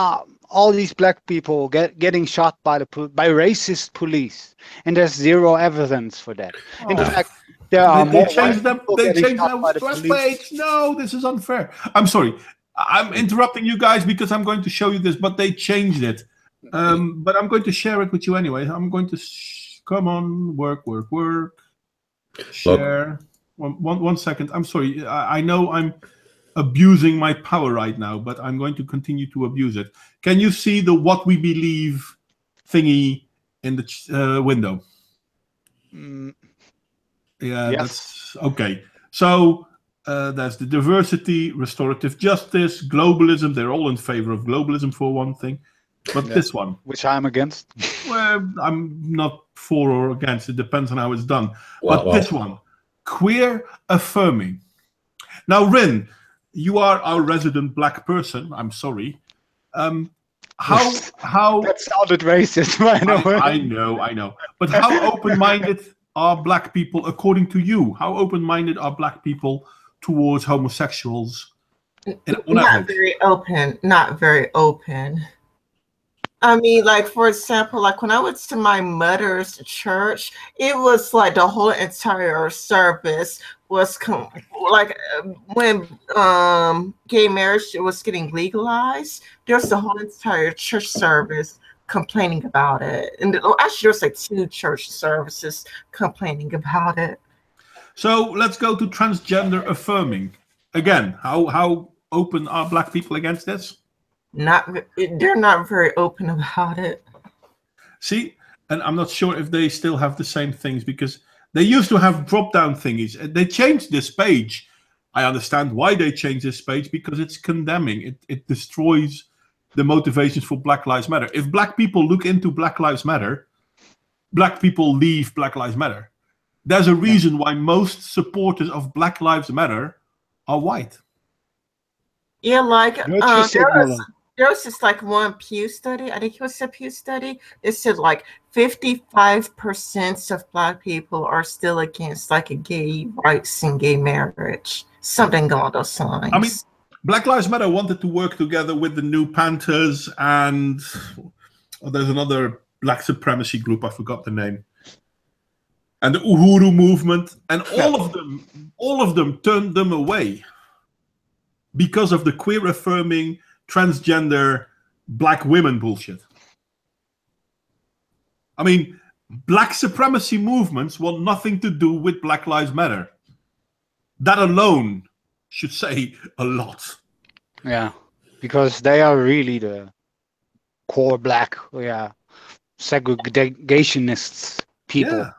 B: all these black people getting shot by by racist police, and there's zero evidence for that. In fact, there are
A: They
B: more
A: changed
B: white
A: them.
B: people
A: They
B: getting
A: changed
B: shot
A: their
B: by the
A: stress
B: police.
A: page. No, this is unfair. I'm sorry. I'm interrupting you guys because I'm going to show you this, but they changed it. But I'm going to share it with you anyway. I'm going to come on, work. Share. One second. I'm sorry. I know I'm abusing my power right now, but I'm going to continue to abuse it. Can you see the "What We Believe" thingy in the window? Yeah,
B: Yes.
A: that's okay. So that's the diversity, restorative justice, globalism. They're all in favor of globalism for one thing. But this one,
B: which I'm against.
A: well, I'm not for or against. It depends on how it's done.
E: Well,
A: But this one, queer affirming. Now, Rin, you are our resident black person. I'm sorry. How
B: That sounded racist, by the way.
A: I know. But how open-minded are black people, according to you? How open-minded are black people towards homosexuals?
C: Not very open. Not very open. I mean, like, for example, like when I went to my mother's church, it was like the whole entire service was like when gay marriage was getting legalized, there's the whole entire church service complaining about it. And actually, there's like 2 church services complaining about it.
A: So let's go to transgender affirming. Again, how open are black people against this?
C: They're not very open about it.
A: See, and I'm not sure if they still have the same things because they used to have drop-down thingies. They changed this page. I understand why they changed this page because it's condemning. It destroys the motivations for Black Lives Matter. If black people look into Black Lives Matter, black people leave Black Lives Matter. There's a reason why most supporters of Black Lives Matter are white.
C: Yeah, like there was just like one Pew study. I think it was a Pew study. It said like 55% of black people are still against like a gay rights and gay marriage. Something along those lines.
A: I mean, Black Lives Matter wanted to work together with the New Panthers and there's another black supremacy group. I forgot the name. And the Uhuru movement, and all of them turned them away because of the queer affirming, transgender, black women bullshit. I mean, black supremacy movements want nothing to do with Black Lives Matter. That alone should say a lot.
B: Yeah, because they are really the core black, segregationists people.
A: Yeah.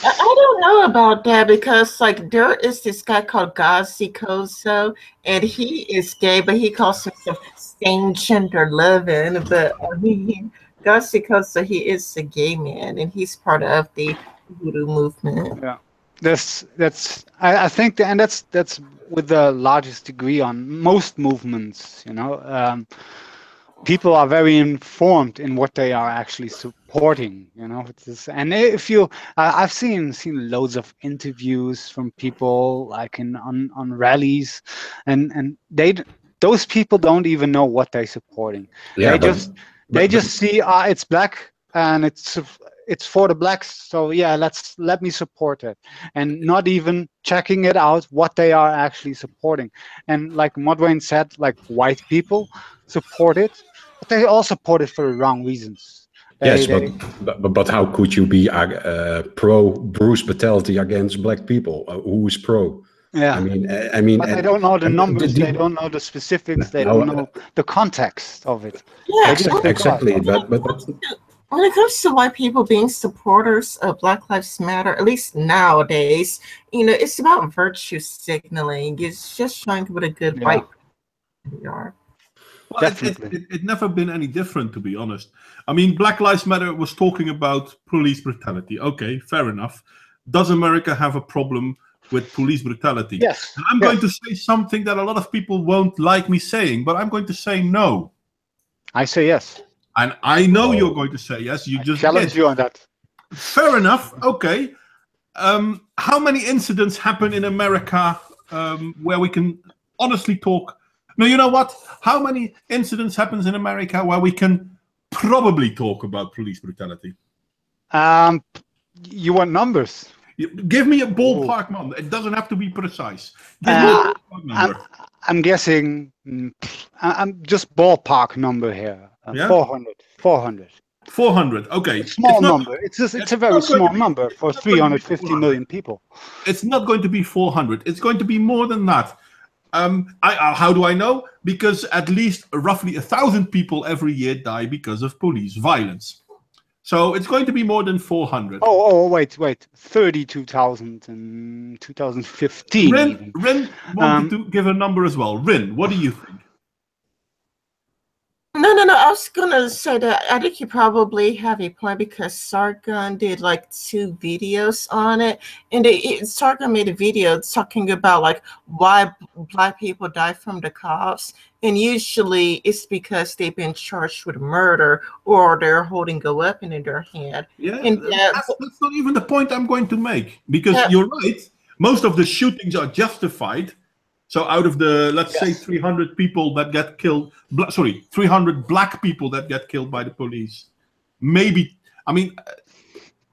C: I don't know about that because like there is this guy called Gazi Kozo and he is gay, but he calls himself same gender loving. But Gazi Kozo, he is a gay man and he's part of the voodoo movement.
B: Yeah, that's I think and that's with the largest degree on most movements. You know, people are very informed in what they are actually supporting. You know, and if you, I've seen loads of interviews from people like on rallies, and those people don't even know what they're supporting.
E: Yeah,
B: they just see it's black and it's for the blacks, so yeah, let me support it, and not even checking it out what they are actually supporting. And like Modwain said, like white people support it, but they all support it for the wrong reasons.
E: But how could you be pro Bruce brutality against black people? Who is pro?
B: Yeah,
E: I mean,
B: but they don't know the numbers, they don't know the specifics, they don't know the context of it.
C: Yeah,
E: exactly. But
C: when it comes to white people being supporters of Black Lives Matter, at least nowadays, you know, it's about virtue signaling. It's just showing what a good white person you are.
A: Well,
B: Definitely.
A: it never been any different, to be honest. I mean, Black Lives Matter was talking about police brutality. Okay, fair enough. Does America have a problem with police brutality?
B: Yes.
A: And I'm going to say something that a lot of people won't like me saying, but I'm going to say no.
B: I say yes.
A: And I know you're going to say yes. You just
B: Challenge
A: did.
B: you on that.
A: Fair enough. Okay. How many incidents happen in America where we can honestly talk? No, you know what? How many incidents happens in America where we can probably talk about police brutality?
B: You want numbers?
A: Give me a ballpark number. It doesn't have to be precise. Give me a ballpark number.
B: I'm guessing. I'm just ballpark number here.
A: Yeah?
B: 400. 400.
A: 400. Okay.
B: Small number. It's a very small number for 350 million people.
A: It's not going to be 400. It's going to be more than that. How do I know? Because at least roughly 1,000 people every year die because of police violence. So it's going to be more than 400.
B: Oh, wait. 32,000 in 2015.
A: Rin wanted to give a number as well. Rin, what do you think?
C: No. I was gonna say that I think you probably have a point because Sargon did like 2 videos on it, and Sargon made a video talking about like why Black people die from the cops, and usually it's because they've been charged with murder or they're holding a weapon in their hand.
A: Yeah,
C: and
A: that's not even the point I'm going to make, because you're right. Most of the shootings are justified. So out of the, let's say 300 people that get killed, 300 black people that get killed by the police, maybe, I mean,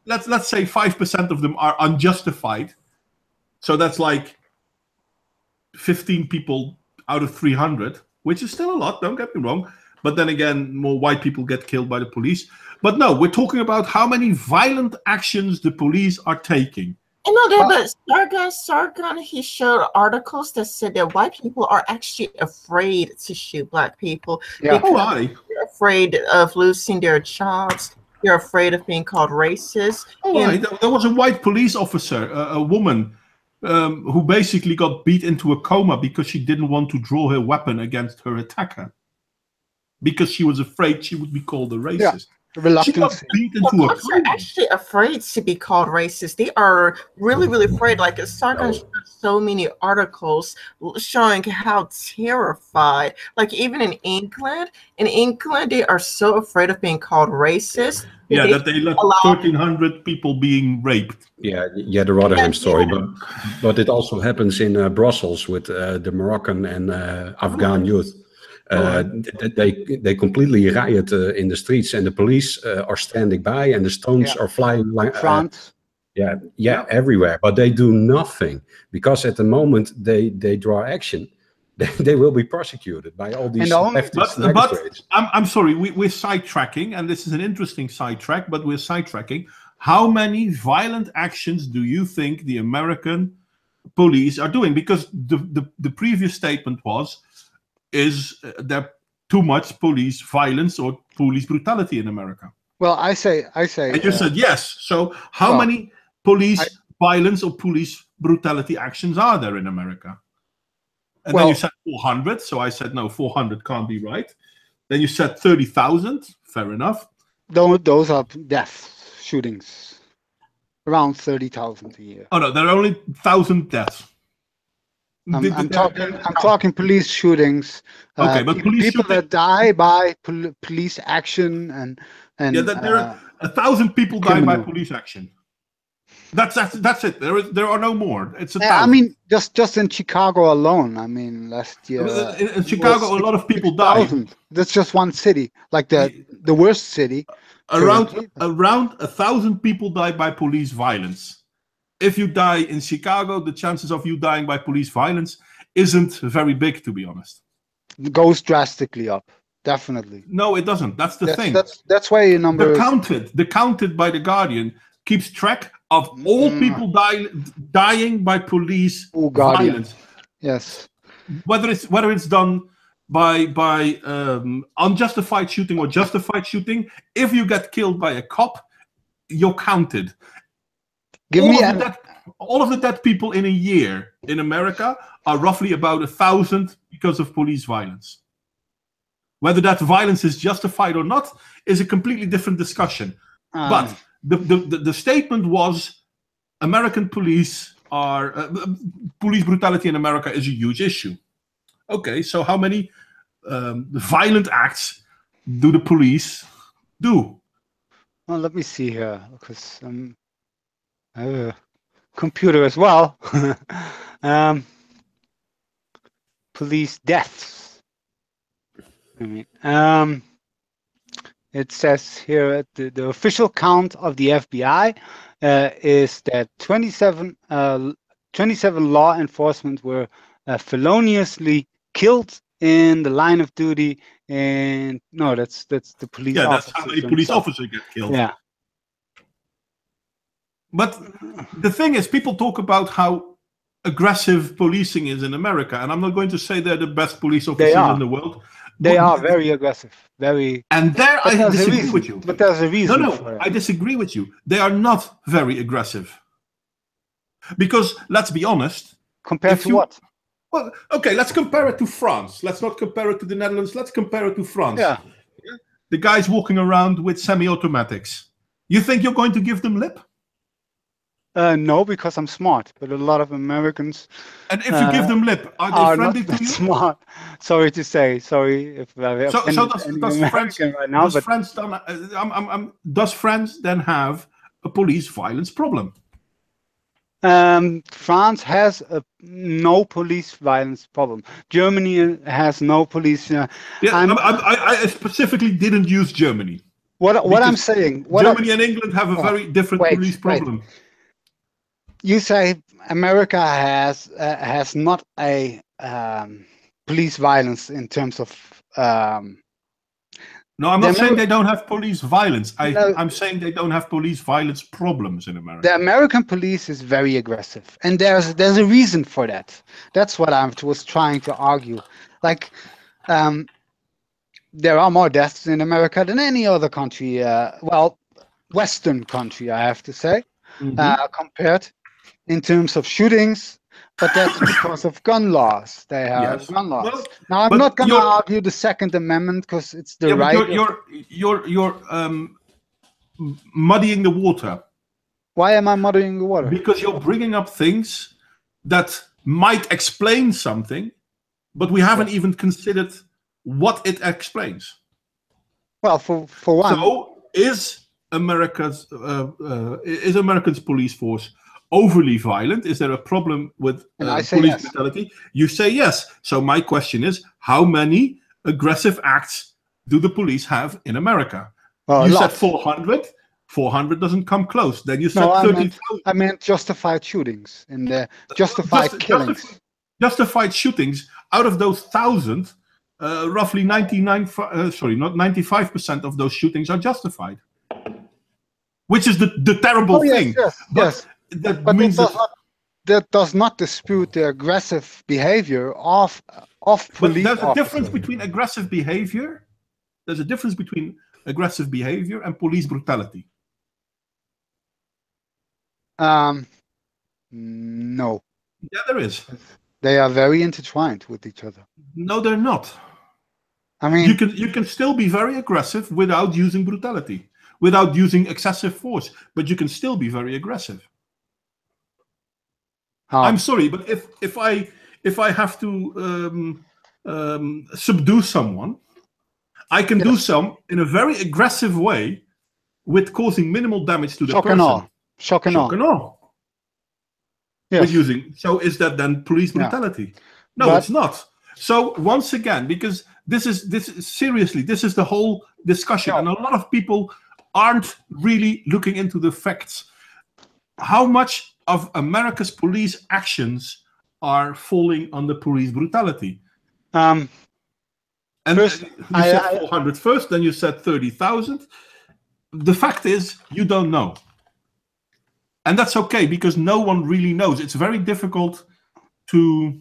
A: let's say 5% of them are unjustified. So that's like 15 people out of 300, which is still a lot, don't get me wrong. But then again, more white people get killed by the police. But no, we're talking about how many violent actions the police are taking.
C: But Sargon, he showed articles that said that white people are actually afraid to shoot Black people.
B: Yeah.
C: Because they're afraid of losing their jobs. They're afraid of being called racist.
A: There was a white police officer, a woman, who basically got beat into a coma because she didn't want to draw her weapon against her attacker. Because she was afraid she would be called a racist.
B: Yeah. Reluctant.
A: She got beat into a coma.
C: Are actually afraid to be called racist. They are really, really afraid. Like Sargon showed so many articles showing how terrified. Like even in England, they are so afraid of being called racist.
A: Yeah, that they let 1,300 people being raped.
E: Yeah, the Rotherham story, but it also happens in Brussels with the Moroccan and Afghan youth. They completely riot in the streets, and the police are standing by, and the stones are flying like
B: France.
E: Everywhere. But they do nothing, because at the moment they draw action, they will be prosecuted by all these leftist magistrates.
A: But I'm sorry, we're sidetracking, and this is an interesting sidetrack, but we're sidetracking. How many violent actions do you think the American police are doing? Because the previous statement is there too much police violence or police brutality in America?
B: Well, I say.
A: And you said yes. So how many police violence or police brutality actions are there in America? And then you said 400. So I said, no, 400 can't be right. Then you said 30,000. Fair enough.
B: Those are death shootings. Around 30,000 a year.
A: Oh, no, there are only 1,000 deaths.
B: I'm talking police shootings.
A: Okay, but
B: people that die by police action and
A: there are 1,000 people die by police action. That's it. There are no more. It's 1,000.
B: I mean, just in Chicago alone. I mean, last year
A: in Chicago, a lot of people died.
B: That's just one city, like the worst city.
A: Around 1,000 people died by police violence. If you die in Chicago, the chances of you dying by police violence isn't very big, to be honest.
B: It goes drastically up, definitely.
A: No, it doesn't. That's the thing.
B: That's why your number.
A: The counted by the Guardian keeps track of all people dying by police violence.
B: Yes.
A: Whether it's done by unjustified shooting or justified shooting, if you get killed by a cop, you're counted. All of the dead people in a year in America are roughly about 1,000 because of police violence. Whether that violence is justified or not is a completely different discussion. But the statement was American police are police brutality in America is a huge issue. Okay, so how many violent acts do the police do?
B: Well, let me see here, because I have a computer as well. Police deaths. I mean, it says here the official count of the FBI is that 27 law enforcement were feloniously killed in the line of duty. And no, that's the police.
A: Yeah, that's how many police officers get killed.
B: Yeah.
A: But the thing is, people talk about how aggressive policing is in America, and I'm not going to say they're the best police officers in the world.
B: They are very aggressive, very.
A: And there I disagree with you.
B: But there's a reason.
A: No, I disagree with you. They are not very aggressive. Because let's be honest.
B: Compared to what?
A: Well, okay, let's compare it to France. Let's not compare it to the Netherlands. Let's compare it to France.
B: Yeah.
A: The guys walking around with semi-automatics. You think you're going to give them lip?
B: No, because I'm smart. But a lot of Americans.
A: And if you give them lip, are they friendly to you?
B: Smart. Sorry to say. Sorry if
A: does France then have a police violence problem?
B: France has no police violence problem. Germany has no police.
A: I specifically didn't use Germany.
B: What I'm saying.
A: Germany and England have a very different police problem.
B: You say America has not a police violence in terms of.
A: No, I'm not saying they don't have police violence. I'm saying they don't have police violence problems in America.
B: The American police is very aggressive, and there's a reason for that. That's what I was trying to argue. Like, there are more deaths in America than any other country. Well, Western country, I have to say, compared in terms of shootings. But that's because of gun laws. They have gun laws. Well, now, I'm not going to argue the Second Amendment because it's the right.
A: You're muddying the water.
B: Why am I muddying the water?
A: Because you're bringing up things that might explain something, but we haven't even considered what it explains.
B: Well, for one.
A: So is America's police force overly violent? Is there a problem with police brutality? You say yes. So my question is, how many aggressive acts do the police have in America? You said 400. 400 doesn't come close. Then you said 30,000.
B: I meant justified shootings and justified killings.
A: Justified shootings. Out of those 1,000, roughly 95% of those shootings are justified. Which is the terrible thing.
B: Yes. That does not dispute the aggressive behavior of police.
A: But there's a difference between aggressive behavior. There's a difference between aggressive behavior and police brutality.
B: No.
A: Yeah, there is.
B: They are very intertwined with each other.
A: No, they're not.
B: I mean,
A: you can still be very aggressive without using brutality, without using excessive force, but you can still be very aggressive. I'm sorry, but if I have to subdue someone, I can do so in a very aggressive way, with causing minimal damage to the person.
B: Shock and awe.
A: Yes. So is that then police brutality? No, it's not. So once again, because this is the whole discussion, and a lot of people aren't really looking into the facts. How much of America's police actions are falling under police brutality? And first, you said 400 first, then you said 30,000. The fact is, you don't know. And that's okay, because no one really knows. It's very difficult to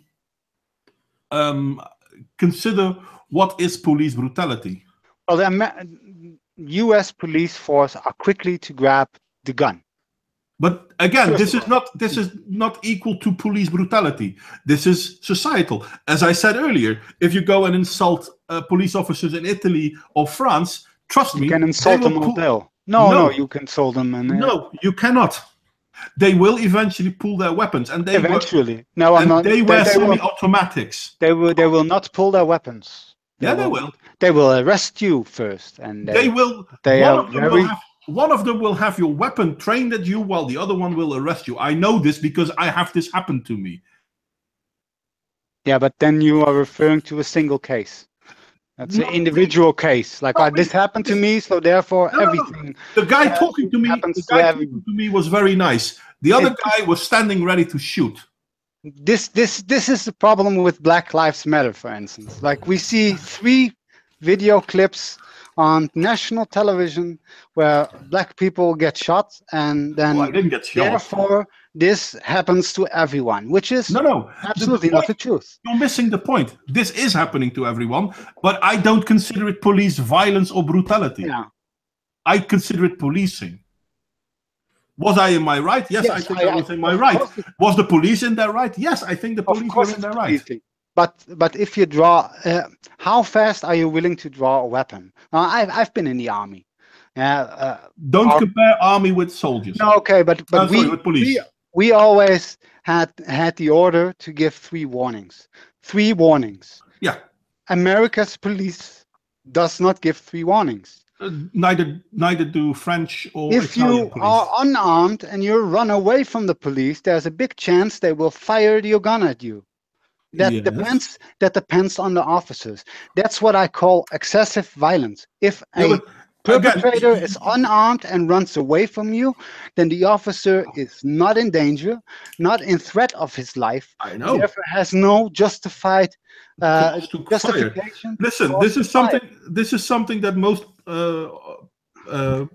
A: consider what is police brutality.
B: Well, the U.S. police force are quickly to grab the gun.
A: But again,
B: First
A: this is not equal to police brutality. This is societal. As I said earlier, if you go and insult police officers in Italy or France, trust me,
B: You can insult them all day. No, you can insult them. And,
A: no, you cannot. They will eventually pull their weapons, and they
B: eventually. No, I'm not.
A: They wear semi-automatics.
B: They will not pull their weapons.
A: They will.
B: They will arrest you first, and
A: they will.
B: They are very.
A: One of them will have your weapon trained at you, while the other one will arrest you. I know this because I have this happen to me.
B: Yeah, but then you are referring to a single case. That's an individual case. Like this happened to me, so therefore everything.
A: The guy talking to me was very nice. The other guy was standing ready to shoot.
B: This is the problem with Black Lives Matter, for instance. Like we see 3 video clips on national television where black people get shot, and then
A: I didn't get shot.
B: Therefore this happens to everyone, which is absolutely not the truth.
A: You're missing the point. This is happening to everyone, but I don't consider it police violence or brutality.
B: Yeah.
A: I consider it policing. Was I in my right? Yes, I think I was in my right. Was the police in their right? Yes, I think the police were in their right.
B: But if you draw, how fast are you willing to draw a weapon? I've been in the army.
A: Don't compare army with soldiers.
B: No, okay, but
A: with police.
B: We always had the order to give 3 warnings. 3 warnings.
A: Yeah.
B: America's police does not give 3 warnings.
A: Neither do French or
B: if
A: Italian
B: you
A: police.
B: are unarmed and you run away from the police, there's a big chance they will fire your gun at you. That depends on the officers. That's what I call excessive violence. If a perpetrator is unarmed and runs away from you, then the officer is not in danger, not in threat of his life.
A: I know.
B: Therefore has no justified justification.
A: Listen, this is something that most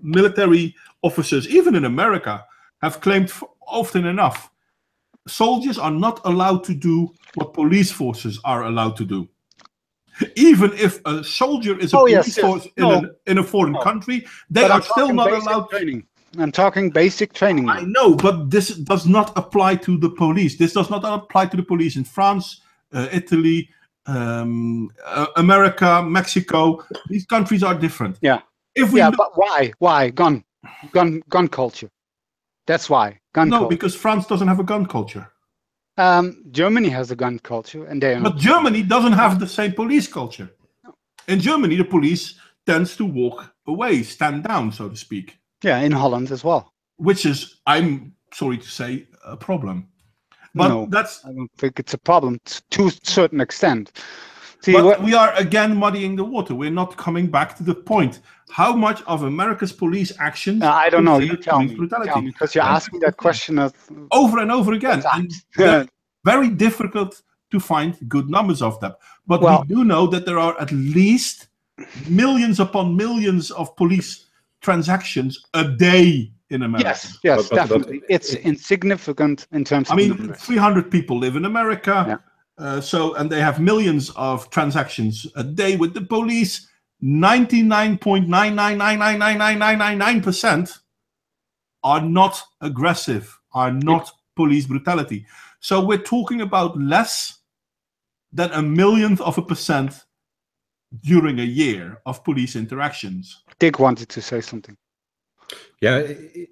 A: military officers, even in America, have claimed often enough. Soldiers are not allowed to do what police forces are allowed to do. Even if a soldier is a police force in a foreign country, they are still not allowed.
B: I'm talking basic training.
A: I know, but this does not apply to the police. This does not apply to the police in France, Italy, America, Mexico. These countries are different.
B: Yeah. But why? Why gun culture? That's why gun.
A: No, because France doesn't have a gun culture.
B: Germany has a gun culture, and
A: but Germany doesn't have the same police culture. In Germany, the police tends to walk away, stand down, so to speak.
B: Yeah, in Holland as well.
A: Which is, I'm sorry to say, a problem. But
B: no, I don't think it's a problem to a certain extent. See,
A: but we are again muddying the water. We're not coming back to the point. How much of America's police actions?
B: I don't know. You tell me, because you're asking that question
A: over and over again. And very difficult to find good numbers of them. But we do know that there are at least millions upon millions of police transactions a day in America.
B: Yes, definitely. It's insignificant in terms of numbers.
A: 300 people live in America. Yeah. And they have millions of transactions a day with the police. 99.9999999% are not aggressive, are not police brutality. So we're talking about less than 1/1,000,000% during a year of police interactions.
B: Dick wanted to say something.
E: Yeah,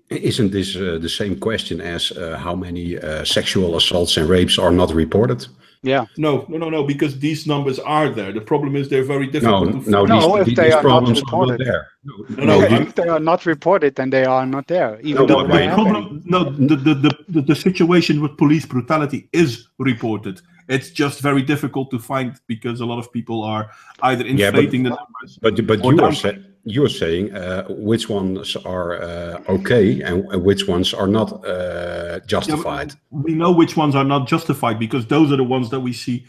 E: isn't this the same question as how many sexual assaults and rapes are not reported?
B: Yeah.
A: No, because these numbers are there. The problem is they're very difficult to find.
B: If they are not reported. If they are not reported, then they are not there.
A: The situation with police brutality is reported. It's just very difficult to find because a lot of people are either inflating the numbers.
E: But you're saying which ones are okay and which ones are not justified.
A: Yeah, we know which ones are not justified because those are the ones that we see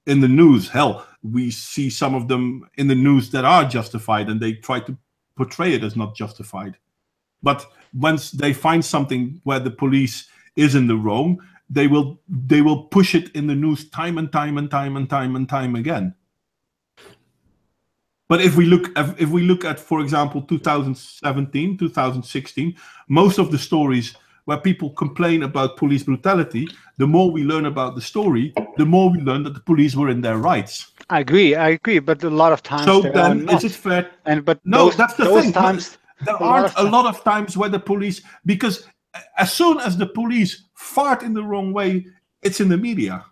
A: in the news. Hell, we see some of them in the news that are justified and they try to portray it as not justified. But once they find something where the police is in the wrong, they will push it in the news time and time again. But if we look at, for example, 2017, 2016, most of the stories where people complain about police brutality, the more we learn about the story, the more we learn that the police were in their rights.
B: I agree, but a lot of times
A: So
B: they are
A: then,
B: not.
A: is it fair?
B: But
A: No,
B: those,
A: that's the
B: those
A: thing.
B: times,
A: There aren't a lot of times where the police, because as soon as the police fart in the wrong way, it's in the media.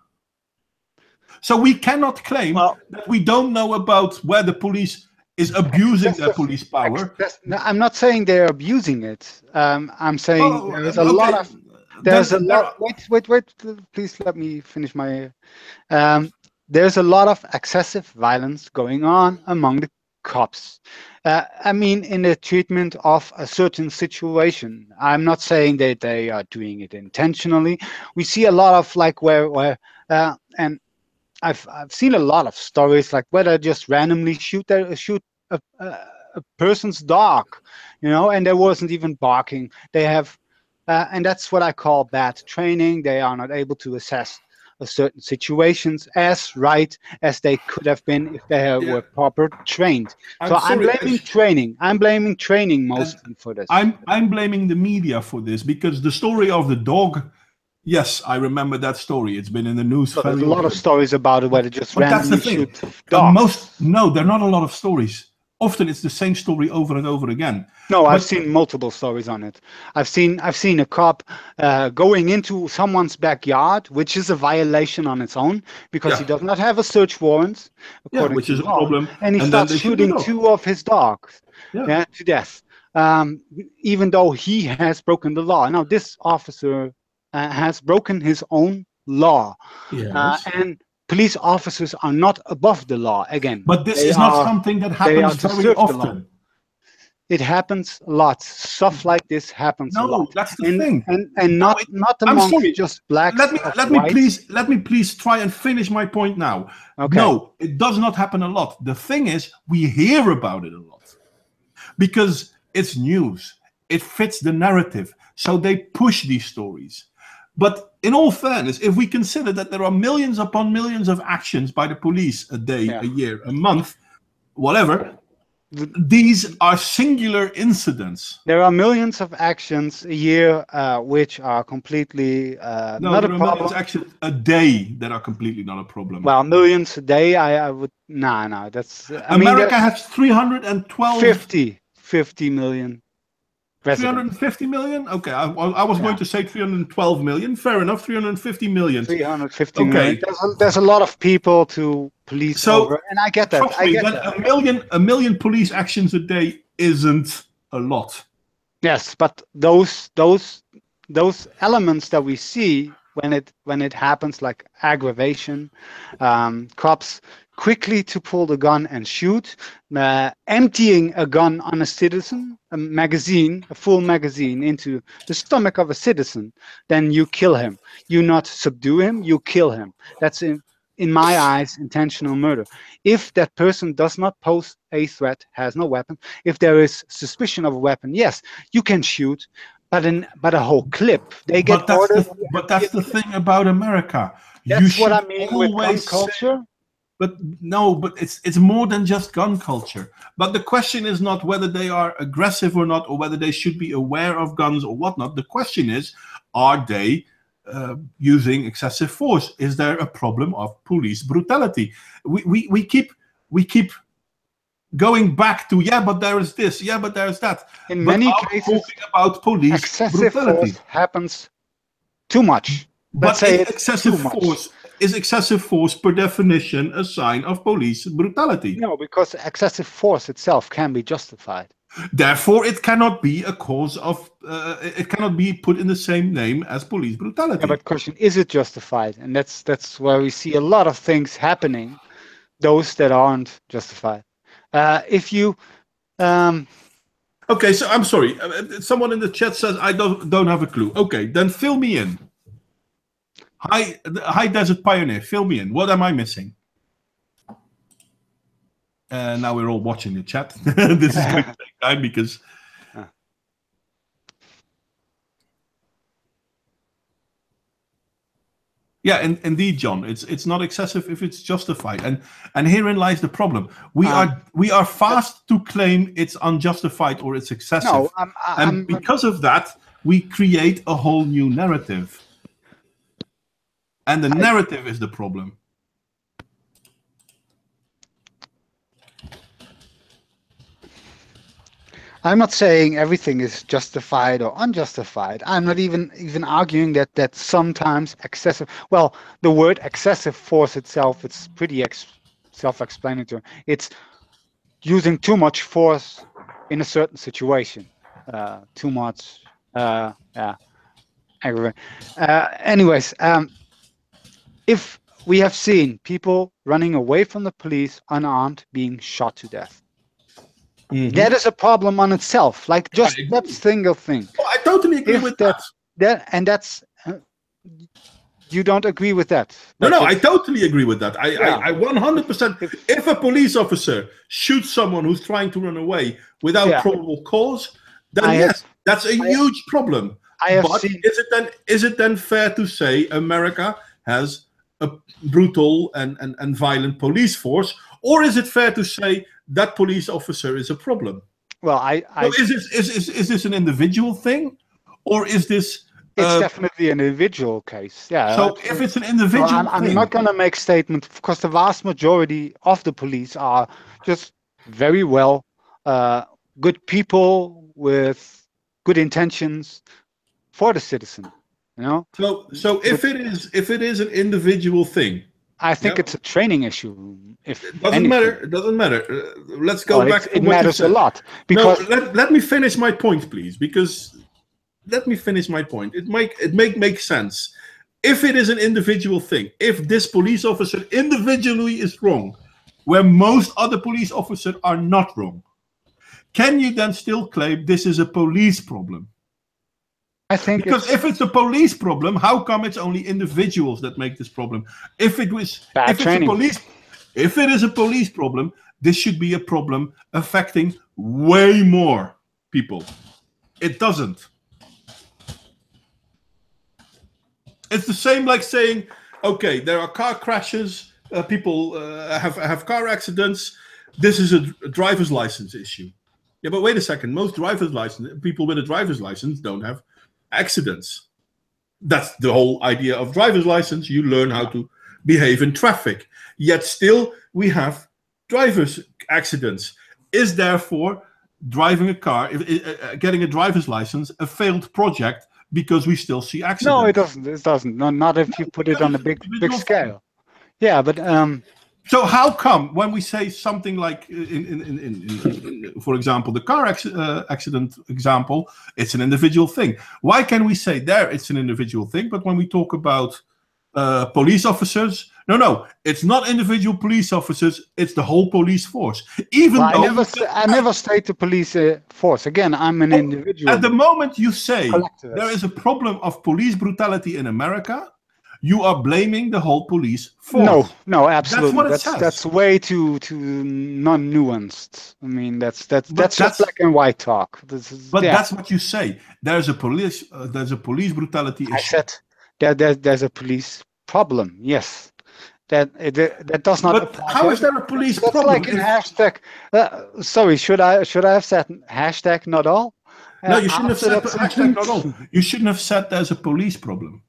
A: So we cannot claim that we don't know about where the police is abusing their police power.
B: I'm not saying they're abusing it. I'm saying there's a lot of. There's a lot. Wait. Please let me finish my. There's a lot of excessive violence going on among the cops. I mean, in the treatment of a certain situation. I'm not saying that they are doing it intentionally. We see a lot of like where and I've seen a lot of stories like where they just randomly shoot a person's dog, and there wasn't even barking. They have, and that's what I call bad training. They are not able to assess certain situations as right as they could have been if they were proper trained. I'm blaming training. I'm blaming training mostly for this.
A: I'm blaming the media for this, because the story of the dog. Yes, I remember that story. It's been in the news.
B: So there's a lot of stories about it where they just randomly shoot
A: dogs. No, there are not a lot of stories. Often it's the same story over and over again.
B: No, I've seen multiple stories on it. I've seen a cop going into someone's backyard, which is a violation on its own because he does not have a search warrant, according
A: which
B: to
A: is a problem.
B: And he starts shooting 2 of his dogs to death, even though he has broken the law. Now, this officer has broken his own law, and police officers are not above the law again.
A: But this is not something that happens very often.
B: It happens a lot. Stuff like this happens a lot.
A: No, that's the thing.
B: And not among just blacks.
A: Let me please try and finish my point now.
B: Okay.
A: No, it does not happen a lot. The thing is, we hear about it a lot because it's news. It fits the narrative. So they push these stories. But in all fairness, if we consider that there are millions upon millions of actions by the police a day, a year, a month, whatever, these are singular incidents.
B: There are millions of actions a year which are completely not a problem.
A: Millions actions a day that are completely not a problem.
B: Well, millions a day, I would... No, that's...
A: America has 312...
B: 50 million. Residents.
A: 350 million? Okay, I was going to say 312 million. Fair enough, 350 million.
B: 350 million. There's a lot of people to police over, and I get that.
A: A million police actions a day isn't a lot.
B: Yes, but those elements that we see when it happens, like aggravation, cops quickly to pull the gun and shoot, emptying a gun on a citizen, a full magazine into the stomach of a citizen, then you kill him. You not subdue him, you kill him. That's in my eyes intentional murder. If that person does not pose a threat, has no weapon, if there is suspicion of a weapon, yes, you can shoot, but a whole clip. They get orders.
A: But that's the thing about America.
B: That's what I mean with gun culture.
A: But it's more than just gun culture. But the question is not whether they are aggressive or not, or whether they should be aware of guns or whatnot. The question is, are they using excessive force? Is there a problem of police brutality? We keep going back to but there is this, but there is that.
B: In many cases,
A: talking about police
B: excessive
A: brutality.
B: Force happens too much.
A: But is excessive force per definition a sign of police brutality?
B: No, because excessive force itself can be justified.
A: Therefore, it cannot be a cause of. It cannot be put in the same name as police brutality.
B: Yeah, but question: is it justified? And that's where we see a lot of things happening, those that aren't justified. If you.
A: Okay, so I'm sorry. Someone in the chat says I don't have a clue. Okay, then fill me in. High Desert Pioneer, fill me in. What am I missing? Now we're all watching the chat. This is going to take time because... Yeah, indeed, John. It's not excessive if it's justified, and herein lies the problem. We are fast to claim it's unjustified or it's excessive,
B: No,
A: and because of that, we create a whole new narrative. And the narrative is the problem.
B: I'm not saying everything is justified or unjustified. I'm not even arguing that sometimes excessive. Well, the word excessive force itself, it's pretty self-explanatory. It's using too much force in a certain situation. Too much. Yeah. Anyways, if we have seen people running away from the police unarmed, being shot to death. That is a problem on itself, like just that single thing.
A: Oh, I totally agree with that.
B: That's you don't agree with that?
A: No, I totally agree with that. I 100%. If a police officer shoots someone who's trying to run away without probable cause, then yes, that's a huge problem. But is it then fair to say America has a brutal and violent police force, or is it fair to say that police officer is a problem?
B: Well,
A: so is this an individual thing, or is this?
B: It's definitely an individual case. Yeah.
A: So if it's an individual thing,
B: I'm not going to make statement because the vast majority of the police are just very well, good people with good intentions for the citizen. You know.
A: So if it is an individual thing,
B: I think it's a training issue. If
A: it doesn't matter. It doesn't matter. Let's go back.
B: It matters a lot because
A: let me finish my point, please. Because let me finish my point. It make sense. If it is an individual thing, if this police officer individually is wrong, where most other police officers are not wrong, can you then still claim this is a police problem?
B: I think
A: because if it's a police problem, how come it's only individuals that make this problem? If it is a police problem, this should be a problem affecting way more people. It doesn't. It's the same like saying, okay, there are car crashes, people have car accidents. This is a driver's license issue. Yeah, but wait a second. Most people with a driver's license don't have accidents. That's the whole idea of driver's license. You learn how to behave in traffic. Yet still we have driver's accidents. Is therefore driving a car, getting a driver's license, a failed project because we still see accidents?
B: No, it doesn't. It doesn't. Not if you put it on a big scale. Yeah, but
A: so how come when we say something like, for example, the car accident example, it's an individual thing? Why can we say there it's an individual thing, but when we talk about police officers, no, it's not individual police officers, it's the whole police force.
B: I never state the police force. Again, I'm an individual.
A: At the moment you say there is a problem of police brutality in America, you are blaming the whole police force.
B: No, absolutely.
A: That's what it says.
B: That's way too non-nuanced. I mean, that's just black and white talk.
A: That's what you say. There's a police brutality issue.
B: I said there's a police problem. Yes, that does not.
A: But how is there a police problem?
B: Like in hashtag. Sorry, should I have said hashtag not all?
A: No, you shouldn't have said hashtag not all. You shouldn't have said there's a police problem.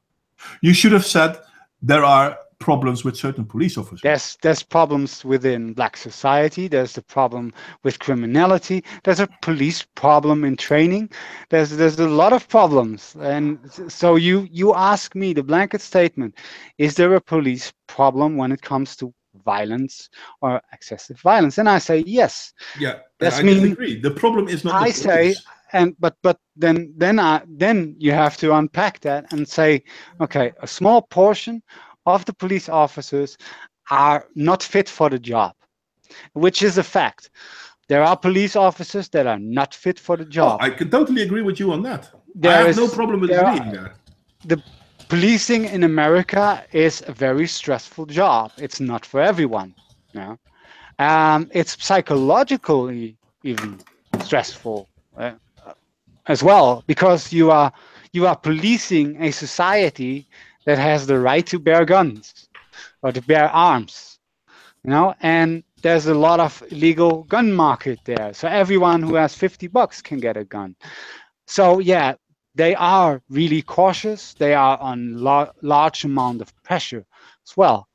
A: You should have said there are problems with certain police officers.
B: There's problems within black society. There's the problem with criminality. There's a police problem in training. There's a lot of problems. And so you ask me the blanket statement, is there a police problem when it comes to violence or excessive violence? And I say yes.
A: Yeah, I disagree. The problem is not the police.
B: But then you have to unpack that and say, okay, a small portion of the police officers are not fit for the job, which is a fact. There are police officers that are not fit for the job.
A: I can totally agree with you on that. I have no problem with agreeing there.
B: The policing in America is a very stressful job. It's not for everyone. No? It's psychologically even stressful. As well, because you are policing a society that has the right to bear guns or to bear arms, and there's a lot of illegal gun market there. So everyone who has $50 can get a gun. So yeah, they are really cautious. They are on large amount of pressure as well.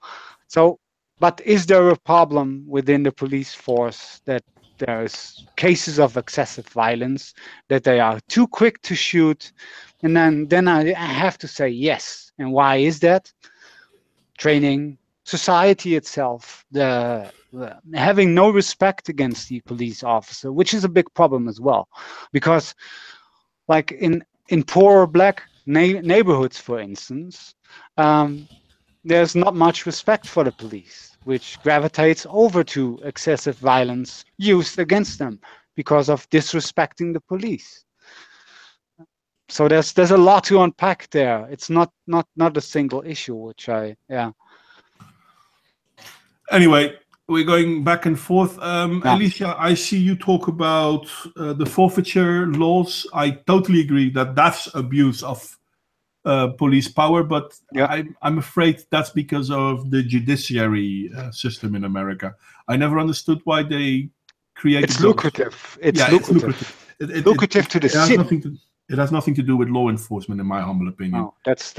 B: So, but is there a problem within the police force that there's cases of excessive violence, that they are too quick to shoot? And then I have to say yes. And why is that? Training, society itself, the having no respect against the police officer, which is a big problem as well, because like in poor black neighborhoods, for instance, there's not much respect for the police, which gravitates over to excessive violence used against them because of disrespecting the police. So there's a lot to unpack there. It's not a single issue, which
A: Anyway, we're going back and forth. Alicia, I see you talk about the forfeiture laws. I totally agree that that's abuse of police power, but I'm afraid that's because of the judiciary system in America. I never understood why they created.
B: It's lucrative. It's lucrative.
A: It's
B: lucrative to the city.
A: It has nothing to do with law enforcement, in my humble opinion.
B: No, that's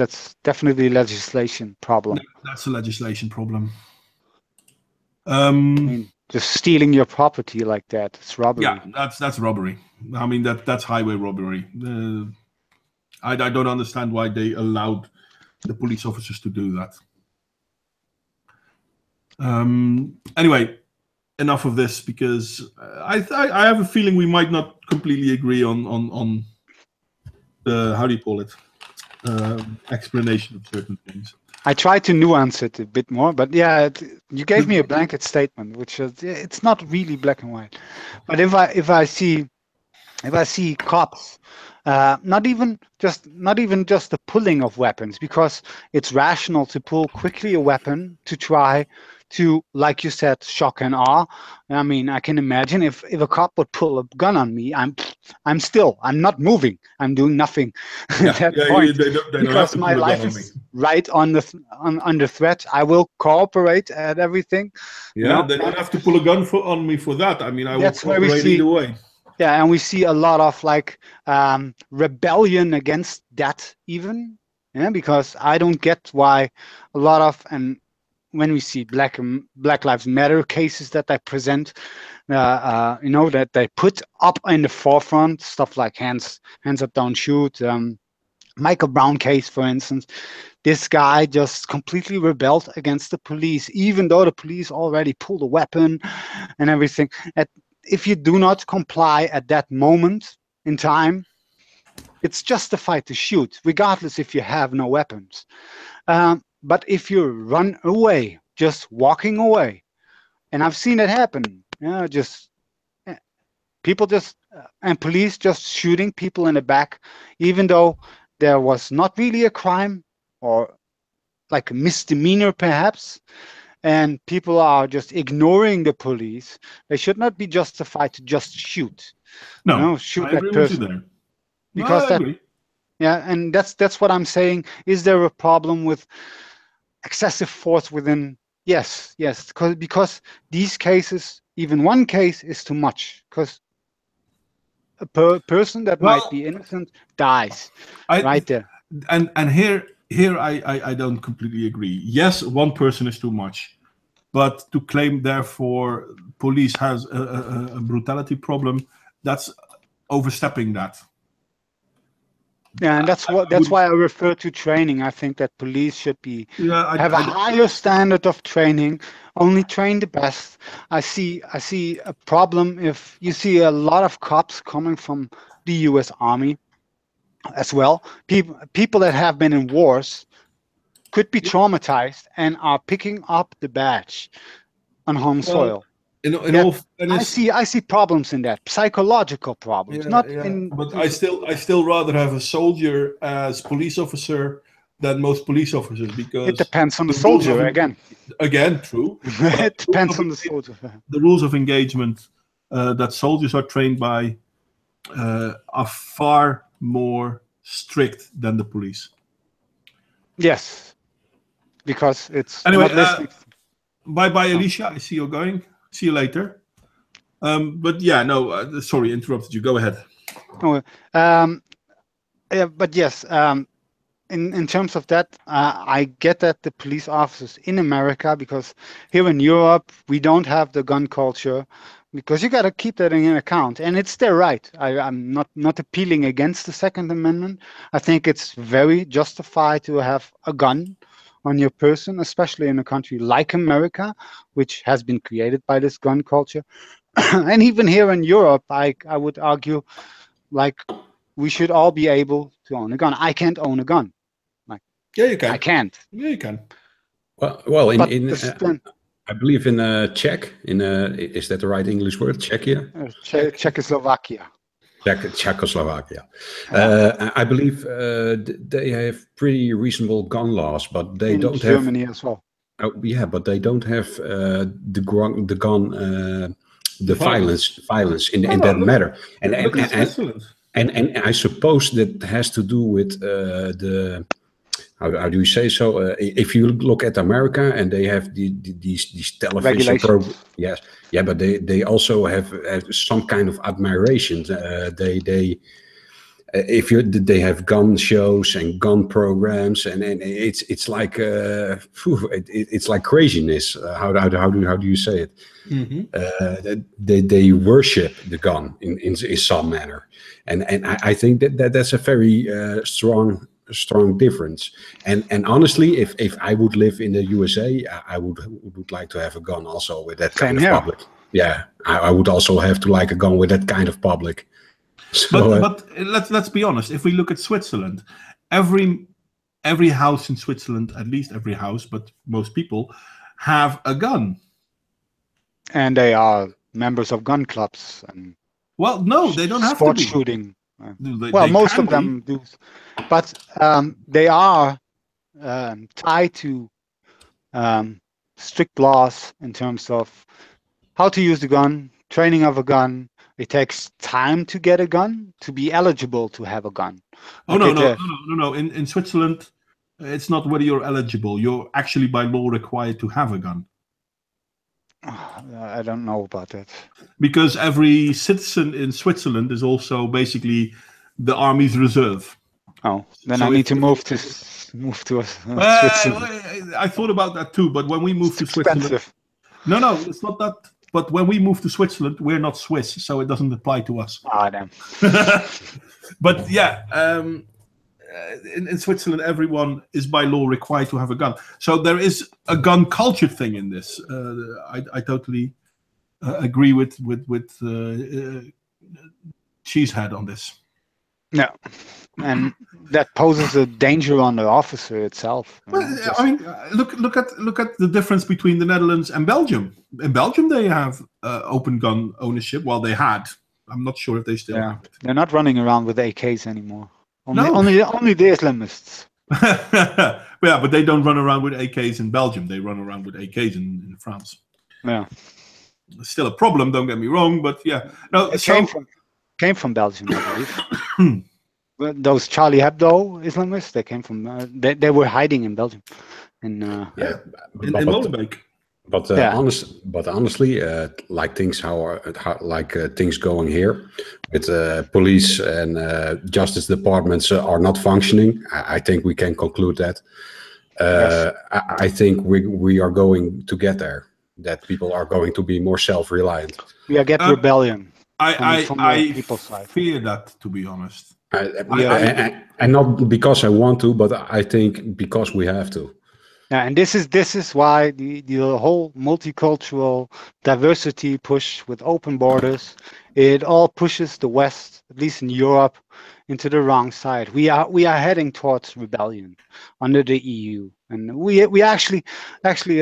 B: definitely a legislation problem.
A: That's a legislation problem.
B: I mean, just stealing your property like that, it's robbery.
A: Yeah, that's robbery. I mean, that's highway robbery. I don't understand why they allowed the police officers to do that. Anyway, enough of this, because I have a feeling we might not completely agree on the, how do you call it, explanation of certain things.
B: I tried to nuance it a bit more, but yeah, you gave me a blanket statement, which is, it's not really black and white. But if I see cops, not even just the pulling of weapons, because it's rational to pull quickly a weapon to try to, like you said, shock and awe. I mean, I can imagine if a cop would pull a gun on me, I'm not moving. I'm doing nothing at that point, because my life is right under threat. I will cooperate at everything.
A: Yeah, they don't have to pull a gun on me for that. I mean, I will cooperate either way.
B: Yeah, and we see a lot of like rebellion against that even. Yeah, because I don't get why a lot of, and when we see Black Lives Matter cases that they present, that they put up in the forefront, stuff like hands up, don't shoot. Michael Brown case, for instance, this guy just completely rebelled against the police, even though the police already pulled a weapon and everything. If you do not comply at that moment in time, it's justified to shoot, regardless if you have no weapons. But if you run away, just walking away, and I've seen it happen, and police just shooting people in the back, even though there was not really a crime or like a misdemeanor perhaps, and people are just ignoring the police. They should not be justified to just shoot. Shoot that person. Because and that's what I'm saying. Is there a problem with excessive force within? Yes, because these cases, even one case is too much, because a person that might be innocent dies right there.
A: And here I don't completely agree. Yes, one person is too much, but to claim therefore police has a brutality problem, that's overstepping that.
B: Yeah, and that's why I refer to training. I think that police should have a higher standard of training. Only train the best. I see a problem if you see a lot of cops coming from the U.S. Army as well. People that have been in wars could be traumatized and are picking up the badge on home soil. I see problems in that, psychological problems. But
A: I still rather have a soldier as police officer than most police officers, because
B: it depends on the soldier again.
A: True.
B: It depends on the soldier.
A: The rules of engagement that soldiers are trained by are far more strict than the police.
B: Yes, because it's
A: anyway. Bye, Alicia. I see you're going. See you later. But yeah, no, sorry, interrupted you. Go ahead.
B: But yes, in terms of that, I get that the police officers in America, because here in Europe we don't have the gun culture, because you got to keep that in account, and it's their right. I'm not appealing against the Second Amendment. I think it's very justified to have a gun on your person, especially in a country like America, which has been created by this gun culture. And even here in Europe, I would argue, like, we should all be able to own a gun. I can't own a gun.
A: Yeah, you can.
B: I can't.
A: Yeah, you can.
E: Well,
B: But
E: I believe in Czech. Is that the right English word? Czechia?
B: Czechoslovakia.
E: Czechoslovakia. I believe they have pretty reasonable gun laws, but they
B: In
E: don't
B: Germany
E: have.
B: as well.
E: Yeah, but they don't have the violence in that matter.
A: Look at Switzerland.
E: And I suppose that has to do with the. How do you say so? If you look at America and they have these television programs, yes, yeah, but they also have some kind of admiration. They have gun shows and gun programs, and it's like it's like craziness. How do you say it?
A: Mm-hmm.
E: They worship the gun in some manner, and I think that's a very strong difference. And honestly, if I would live in the USA, I would like to have a gun also with that kind of public. Yeah, I would also have to like a gun with that kind of public. So,
A: but let's be honest. If we look at Switzerland, every house in Switzerland, at least every house, but most people have a gun.
B: And they are members of gun clubs and.
A: Well, no, they don't have to be.
B: Sport shooting.
A: They
B: most of them do, but they are tied to strict laws in terms of how to use the gun, training of a gun. It takes time to get a gun to be eligible to have a gun.
A: Oh, no. In Switzerland, it's not whether you're eligible. You're actually by law required to have a gun.
B: I don't know about that.
A: Because every citizen in Switzerland is also basically the army's reserve.
B: Oh, then I need to move to Switzerland.
A: I thought about that too, but when we moved to Switzerland, no, it's not that. But when we moved to Switzerland, we're not Swiss, so it doesn't apply to us.
B: Ah, damn.
A: But yeah, in Switzerland, everyone is by law required to have a gun. So there is a gun culture thing in this. I totally agree with Cheesehead on this.
B: Yeah, and that poses a danger on the officer itself.
A: Well, I mean, look at the difference between the Netherlands and Belgium. In Belgium, they have open gun ownership. Well, they had. I'm not sure if they still have it.
B: They're not running around with AKs anymore. Only the Islamists.
A: Yeah, but they don't run around with AKs in Belgium. They run around with AKs in France.
B: Yeah,
A: it's still a problem. Don't get me wrong, but yeah, no.
B: It came from Belgium, I believe. Those Charlie Hebdo Islamists, they came from. They were hiding in Belgium, in
A: Molenbeek.
E: But honestly, like things things going here with police and justice departments are not functioning. I think we can conclude that.
B: Yes.
E: I think we are going to get there. That people are going to be more self-reliant.
B: We are getting rebellion.
A: I fear that, to be honest.
E: And not because I want to, but I think because we have to.
B: Yeah, and this is why the whole multicultural diversity push with open borders, it all pushes the West, at least in Europe, into the wrong side. We are heading towards rebellion under the EU, and we actually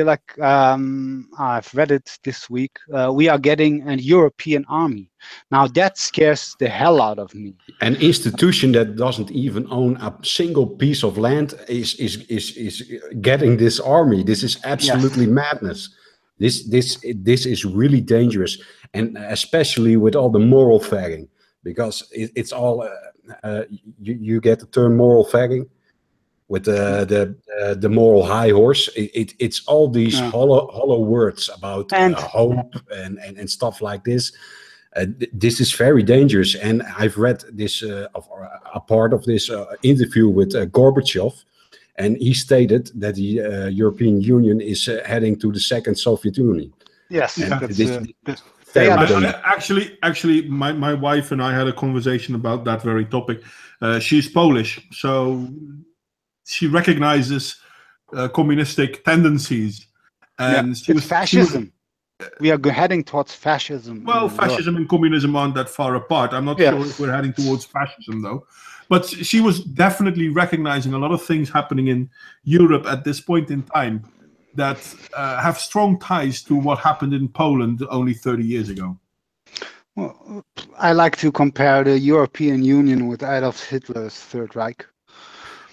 B: like I've read it this week. We are getting a European army. Now that scares the hell out of me.
E: An institution that doesn't even own a single piece of land is getting this army. This is absolutely madness. This is really dangerous, and especially with all the moral fagging, because it's all you get the term moral fagging with the moral high horse. It's all these hollow words about hope and stuff like this. This is very dangerous, and I've read this a part of this interview with Gorbachev, and he stated that the European Union is heading to the second Soviet Union.
B: Yes,
E: And
B: that's
E: very
B: are the-
E: dangerous.
A: Actually, my wife and I had a conversation about that very topic. She's Polish, so she recognizes communistic tendencies, and she
B: it's fascism. We are heading towards fascism.
A: Well, fascism and communism aren't that far apart. I'm not sure if we're heading towards fascism, though. But she was definitely recognizing a lot of things happening in Europe at this point in time that have strong ties to what happened in Poland only 30 years ago.
B: Well, I like to compare the European Union with Adolf Hitler's Third Reich.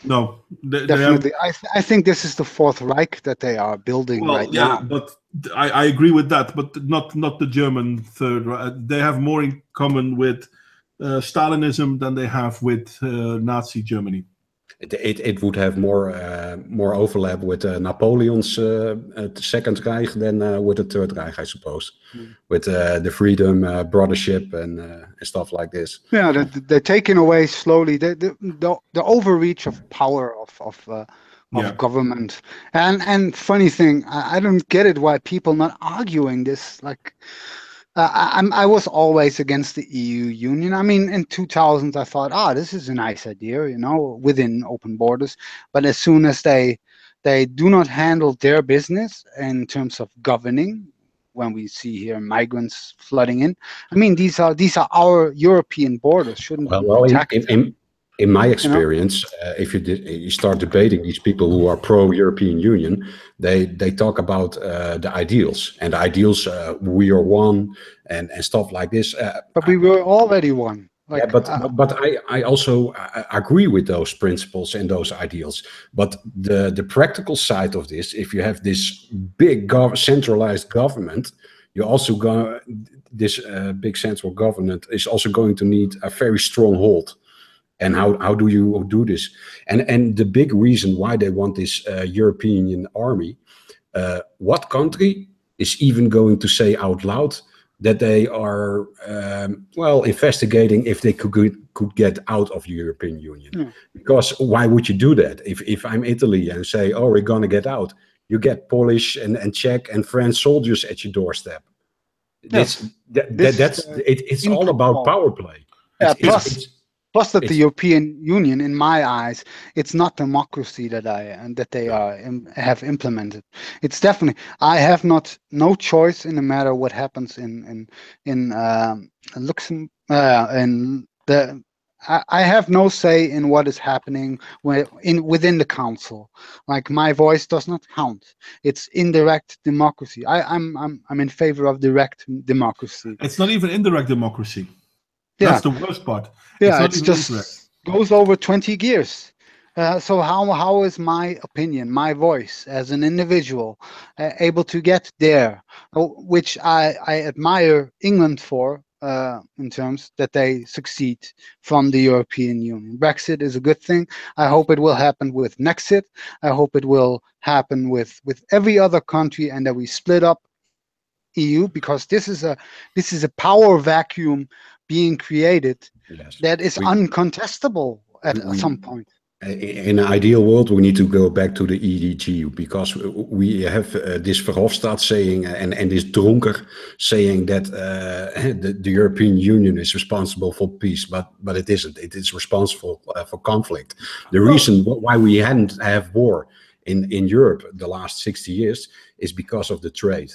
A: No,
B: Definitely. I think this is the Fourth Reich that they are building right now.
A: But I agree with that, but not the German Third Reich. They have more in common with Stalinism than they have with Nazi Germany.
E: It would have more overlap with Napoleon's Second Reich than with the Third Reich, I suppose, with the freedom, brothership, and stuff like this.
B: Yeah, they're taking away slowly the overreach of power of government. And funny thing, I don't get it why people not arguing this. Like, I was always against the EU Union. I mean, in 2000, I thought, this is a nice idea, within open borders. But as soon as they do not handle their business in terms of governing, when we see here migrants flooding in, I mean, these are our European borders. Shouldn't we protect them?
E: In my experience, if you start debating these people who are pro-European Union, they talk about the ideals, and the ideals, we are one, and stuff like this.
B: But we were already one. Like,
E: but I also agree with those principles and those ideals. But the practical side of this, if you have this big centralized government, you also this big central government is also going to need a very strong hold. And how do you do this? And the big reason why they want this European army, what country is even going to say out loud that they are investigating if they could get out of the European Union? Because why would you do that? If I'm Italy and say, we're gonna get out, you get Polish and Czech and French soldiers at your doorstep.
B: Yes.
E: It's all about power play.
B: Plus, that the European Union, in my eyes, it's not democracy that they have implemented. It's definitely, I have no choice in the matter what happens in Luxembourg. I have no say in what is happening within the council. Like, my voice does not count. It's indirect democracy. I'm in favor of direct democracy.
A: It's not even indirect democracy. That's the worst part.
B: Yeah, it's just goes over 20 years. So how is my opinion, my voice as an individual, able to get there, which I admire England for, in terms that they succeed from the European Union. Brexit is a good thing. I hope it will happen with Nexit. I hope it will happen with every other country, and that we split up EU, because this is a power vacuum being created that is uncontestable at some point.
E: In an ideal world, we need to go back to the EDG, because we have this Verhofstadt saying and this Dronker saying that the European Union is responsible for peace, but it isn't. It is responsible for conflict. The reason why we hadn't have war in Europe the last 60 years is because of the trade.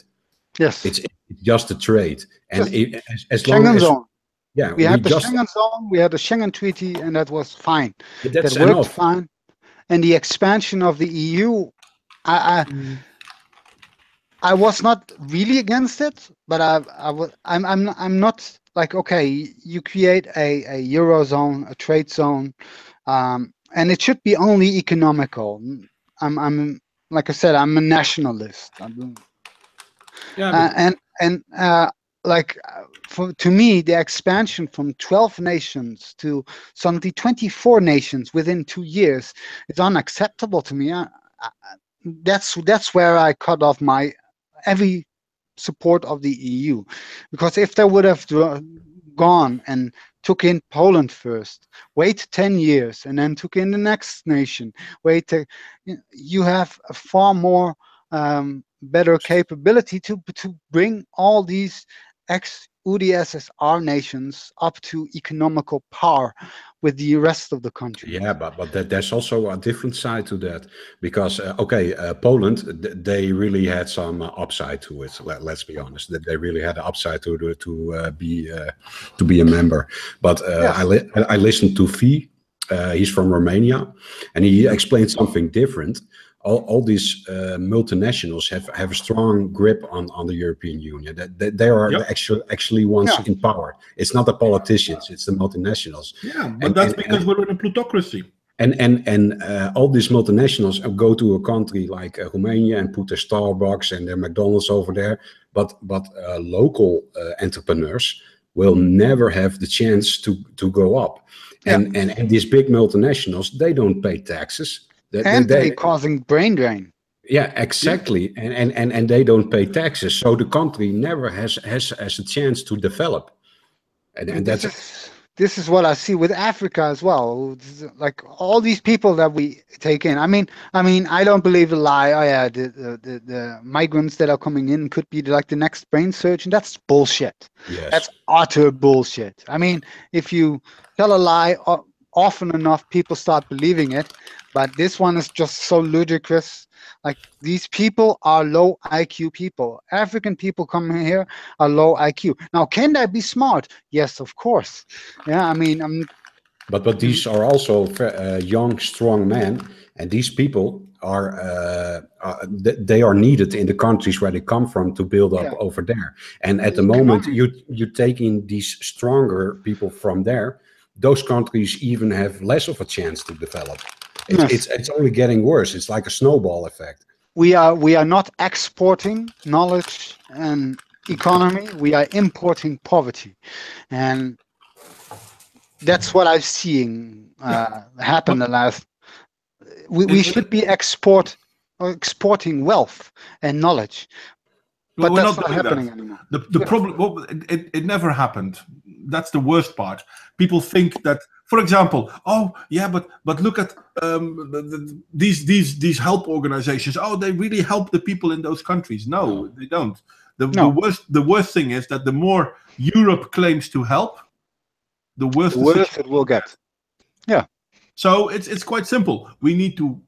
B: Yes,
E: it's just the trade, and as
B: long
E: as
B: zone.
E: Yeah,
B: we had the Schengen zone, we had the Schengen Treaty, and that was fine.
E: That
B: worked fine. And the expansion of the EU, I was not really against it, but I'm not like, okay, you create a Eurozone, a trade zone, and it should be only economical. I'm like I said, I'm a nationalist. To me, the expansion from 12 nations to suddenly 24 nations within 2 years is unacceptable to me. That's where I cut off my every support of the EU, because if they would have gone and took in Poland first, wait 10 years, and then took in the next nation, you have a far more better capability to bring all these ex-UdSSR nations up to economical par with the rest of the country.
E: Yeah, but there's also a different side to that, because Poland, they really had some upside to it. Let's be honest, that they really had an upside to be a member. But
B: Yes.
E: I listened to V. He's from Romania, and he explained something different. All these multinationals have a strong grip on the European Union. They are the actually ones in power. It's not the politicians; it's the multinationals.
A: Yeah, but that's because we're in a plutocracy.
E: And all these multinationals go to a country like Romania and put their Starbucks and their McDonald's over there. But local entrepreneurs will never have the chance to go up. And these big multinationals, they don't pay taxes.
B: They're causing brain drain.
E: Yeah, exactly. And they don't pay taxes. So the country never has a chance to develop. And
B: this is what I see with Africa as well. Like all these people that we take in. I mean, I don't believe the lie. Oh yeah, the migrants that are coming in could be like the next brain surgeon. That's bullshit.
E: Yes.
B: That's utter bullshit. I mean, if you tell a lie often enough, people start believing it. But this one is just so ludicrous. Like, these people are low IQ people. African people coming here are low IQ. Now, can they be smart? Yes, of course. Yeah, I mean,
E: but these are also young, strong men, and these people they are needed in the countries where they come from to build up over there. And at the moment, you take in these stronger people from there. Those countries even have less of a chance to develop. It's only getting worse. It's like a snowball effect.
B: We are not exporting knowledge and economy. We are importing poverty, and that's what I'm seeing happen the last. We should be exporting wealth and knowledge, but that's not happening anymore.
A: The problem, it never happened. That's the worst part. People think that, for example, oh yeah, but look at these help organizations. Oh, they really help the people in those countries. No, they don't. The worst thing is that the more Europe claims to help, the worse
B: it will get. Yeah.
A: So it's quite simple. We need to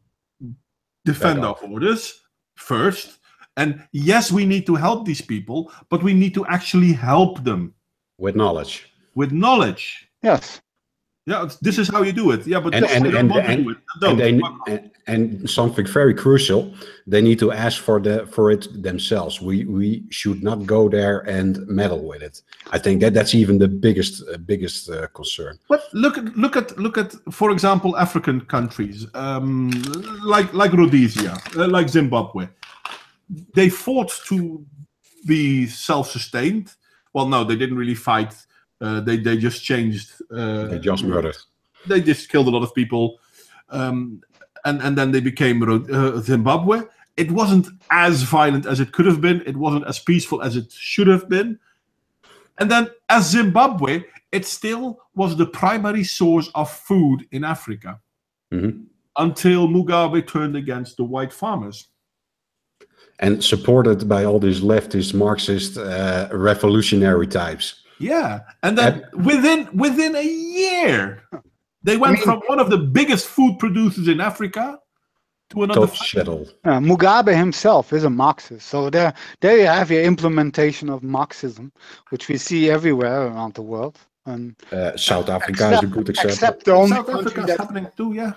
A: defend our borders first. And yes, we need to help these people, but we need to actually help them.
E: With knowledge.
A: With knowledge.
B: Yes.
A: Yeah, this is how you do it. Yeah, but
E: and something very crucial, they need to ask for it themselves. We should not go there and meddle with it. I think that's even the biggest concern.
A: But look at for example, African countries like Rhodesia, like Zimbabwe. They fought to be self-sustained. Well, no, they didn't really fight. They just changed.
E: They just murdered.
A: They just killed a lot of people, and then they became Zimbabwe. It wasn't as violent as it could have been. It wasn't as peaceful as it should have been. And then, as Zimbabwe, it still was the primary source of food in Africa until Mugabe turned against the white farmers.
E: And supported by all these leftist, Marxist, revolutionary types.
A: Yeah, and then within a year, they went from one of the biggest food producers in Africa to another.
B: Mugabe himself is a Marxist, so there you have your implementation of Marxism, which we see everywhere around the world. And
E: South Africa is a good example.
B: Except the only
A: South Africa is happening too, yeah.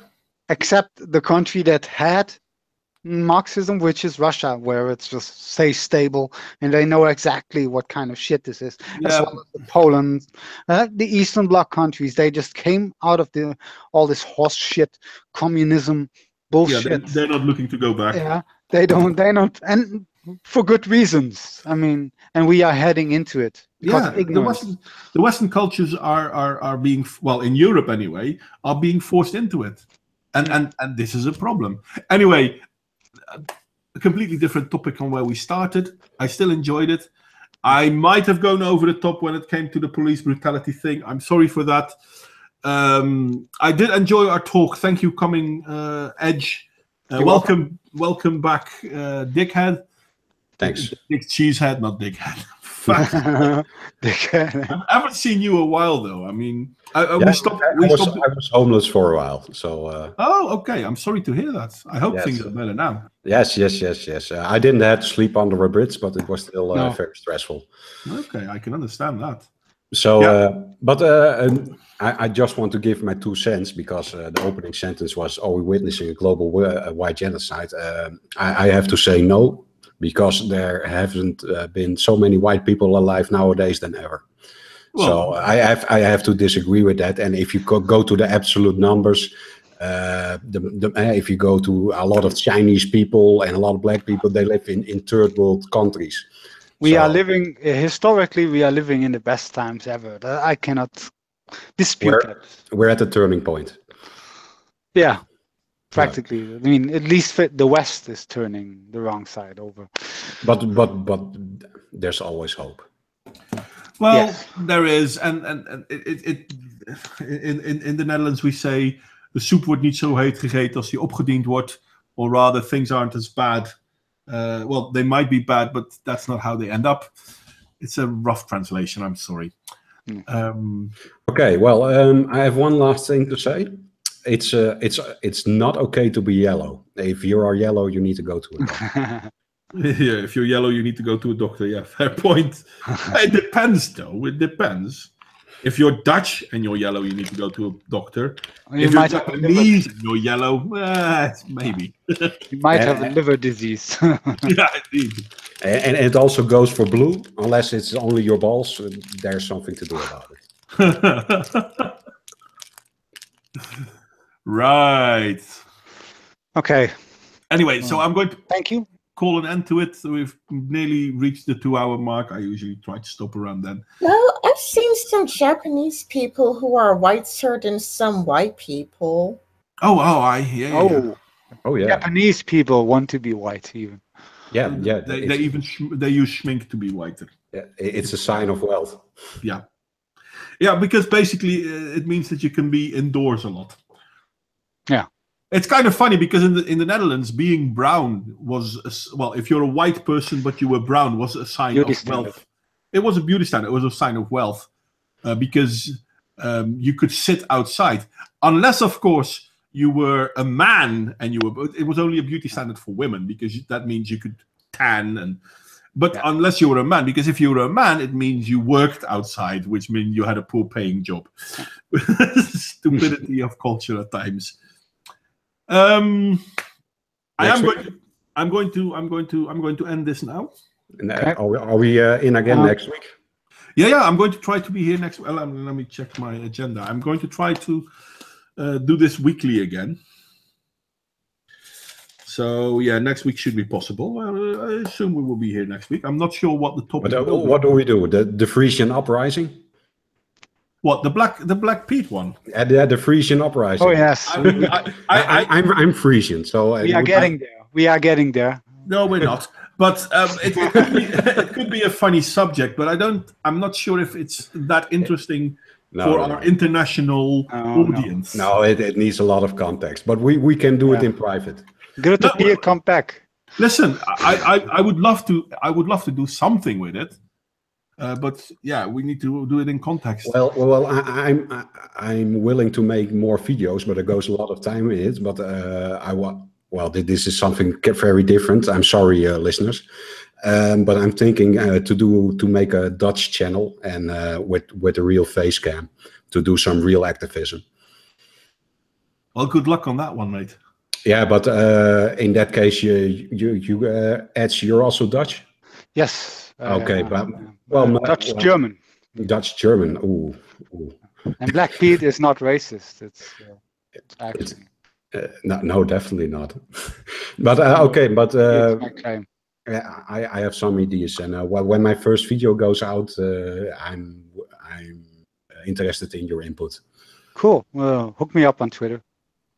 B: Except the country that had Marxism, which is Russia, where it's just stays stable and they know exactly what kind of shit this is.
A: Yeah.
B: As well as Poland, the Eastern Bloc countries, they just came out of all this horse shit, communism bullshit.
A: Yeah, they're not looking to go back.
B: Yeah, they're not, and for good reasons. I mean, and we are heading into it.
A: Yeah, the Western cultures are being, well, in Europe anyway, are being forced into it, and this is a problem. Anyway. a completely different topic on where we started. I still enjoyed it. I might have gone over the top when it came to the police brutality thing. I'm sorry for that. I did enjoy our talk. Thank you, coming Edge. Welcome back, Dickhead.
E: Thanks.
A: Dick Cheesehead, not Dickhead. I haven't seen you a while though. I mean,
E: I was homeless for a while. So.
A: Oh, okay. I'm sorry to hear that. I hope things are better now.
E: Yes. I didn't have to sleep under a bridge, but it was still very stressful.
A: Okay, I can understand that.
E: So, I just want to give my 2 cents because the opening sentence was, "Are we witnessing a global white genocide?" I have to say no, because there haven't been so many white people alive nowadays than ever. Well, so I have to disagree with that. And if you go to the absolute numbers, if you go to a lot of Chinese people and a lot of black people, they live in third world countries.
B: We are living, historically, we are living in the best times ever. I cannot dispute that.
E: We're at a turning point.
B: Yeah, practically. I mean, at least the West is turning the wrong side over.
E: But there's always hope.
A: Well, there is, and in the Netherlands we say de soep wordt niet zo heet gegeten als die opgediend wordt, or rather things aren't as bad. Well, they might be bad, but that's not how they end up. It's a rough translation. I'm sorry.
E: Okay, well, I have one last thing to say. It's not okay to be yellow. If you are yellow, you need to go to a doctor.
A: Yeah, if you're yellow, you need to go to a doctor. Yeah, fair point. It depends, though. It depends. If you're Dutch and you're yellow, you need to go to a doctor. If you're Japanese and you're yellow, maybe.
B: You might have a liver disease.
A: Yeah, indeed.
E: And it also goes for blue, unless it's only your balls. There's something to do about it.
A: Right.
B: Okay.
A: Anyway, so I'm going to
B: thank you.
A: Call an end to it. We've nearly reached the 2-hour mark. I usually try to stop around then.
C: No, I've seen some Japanese people who are whiter than some white people.
E: Yeah.
B: Japanese people want to be white even.
E: Yeah.
A: They use schmink to be whiter.
E: Yeah, it's a sign of wealth.
A: Yeah, because basically it means that you can be indoors a lot.
B: Yeah.
A: It's kind of funny because in the Netherlands, being brown was, if you're a white person but you were brown, was a sign of wealth. It was a beauty standard. It was a sign of wealth because you could sit outside. Unless, of course, you were a man and it was only a beauty standard for women because that means you could tan. But unless you were a man, because if you were a man, it means you worked outside, which means you had a poor paying job. Stupidity of culture at times. I'm going to end this now.
E: Are we in again next week?
A: Yeah. I'm going to try to be here next week. Let me check my agenda. I'm going to try to do this weekly again. So next week should be possible. I assume we will be here next week. I'm not sure what the topic.
E: What do we do? The Frisian uprising?
A: What, the Black Pete one?
E: The Frisian uprising.
B: Oh yes,
E: I'm Frisian, so
B: we are getting there. We are getting there.
A: No, we're not. But it could be a funny subject, but I'm not sure if it's that interesting for our international audience.
E: No, it needs a lot of context, but we can do it in private.
B: Good to be come back.
A: Listen, I would love to do something with it. But we need to do it in context.
E: Well, I'm willing to make more videos, but it goes a lot of time in it. But this is something very different. I'm sorry, listeners, but I'm thinking to make a Dutch channel and with a real face cam to do some real activism.
A: Well, good luck on that one, mate.
E: Yeah, but in that case, Ed, you're also Dutch.
B: Yes.
E: Okay, but
B: German.
E: Dutch German. Ooh.
B: And Black Pete is not racist. It's actually.
E: No, definitely not. But okay, but I have some ideas, and when my first video goes out, I'm interested in your input.
B: Cool. Well, hook me up on Twitter.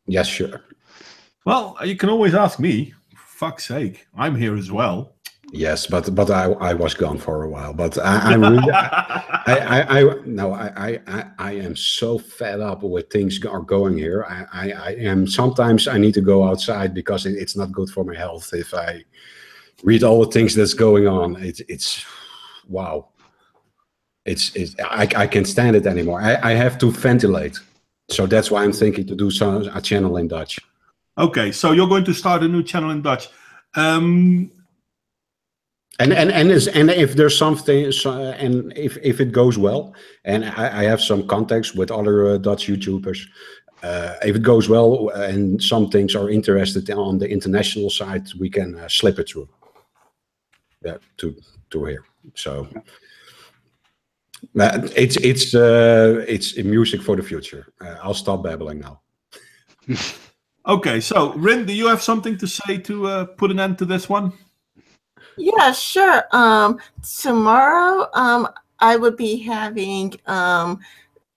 E: Yes, sure.
A: Well, you can always ask me fuck's sake, I'm here as well.
E: Yes, but I was gone for a while. But I'm really I am so fed up with things are going here. I am sometimes I need to go outside because it's not good for my health if I read all the things that's going on. It's wow. I can't stand it anymore. I have to ventilate. So that's why I'm thinking to do a channel in Dutch.
A: Okay, so you're going to start a new channel in Dutch.
E: And if there's something, and if it goes well, and I have some contacts with other Dutch YouTubers, if it goes well and some things are interested on the international side, we can slip it through. Yeah, to here. So it's music for the future. I'll stop babbling now.
A: Okay, so Rin, do you have something to say to put an end to this one?
C: Yeah, sure. Tomorrow, I would be having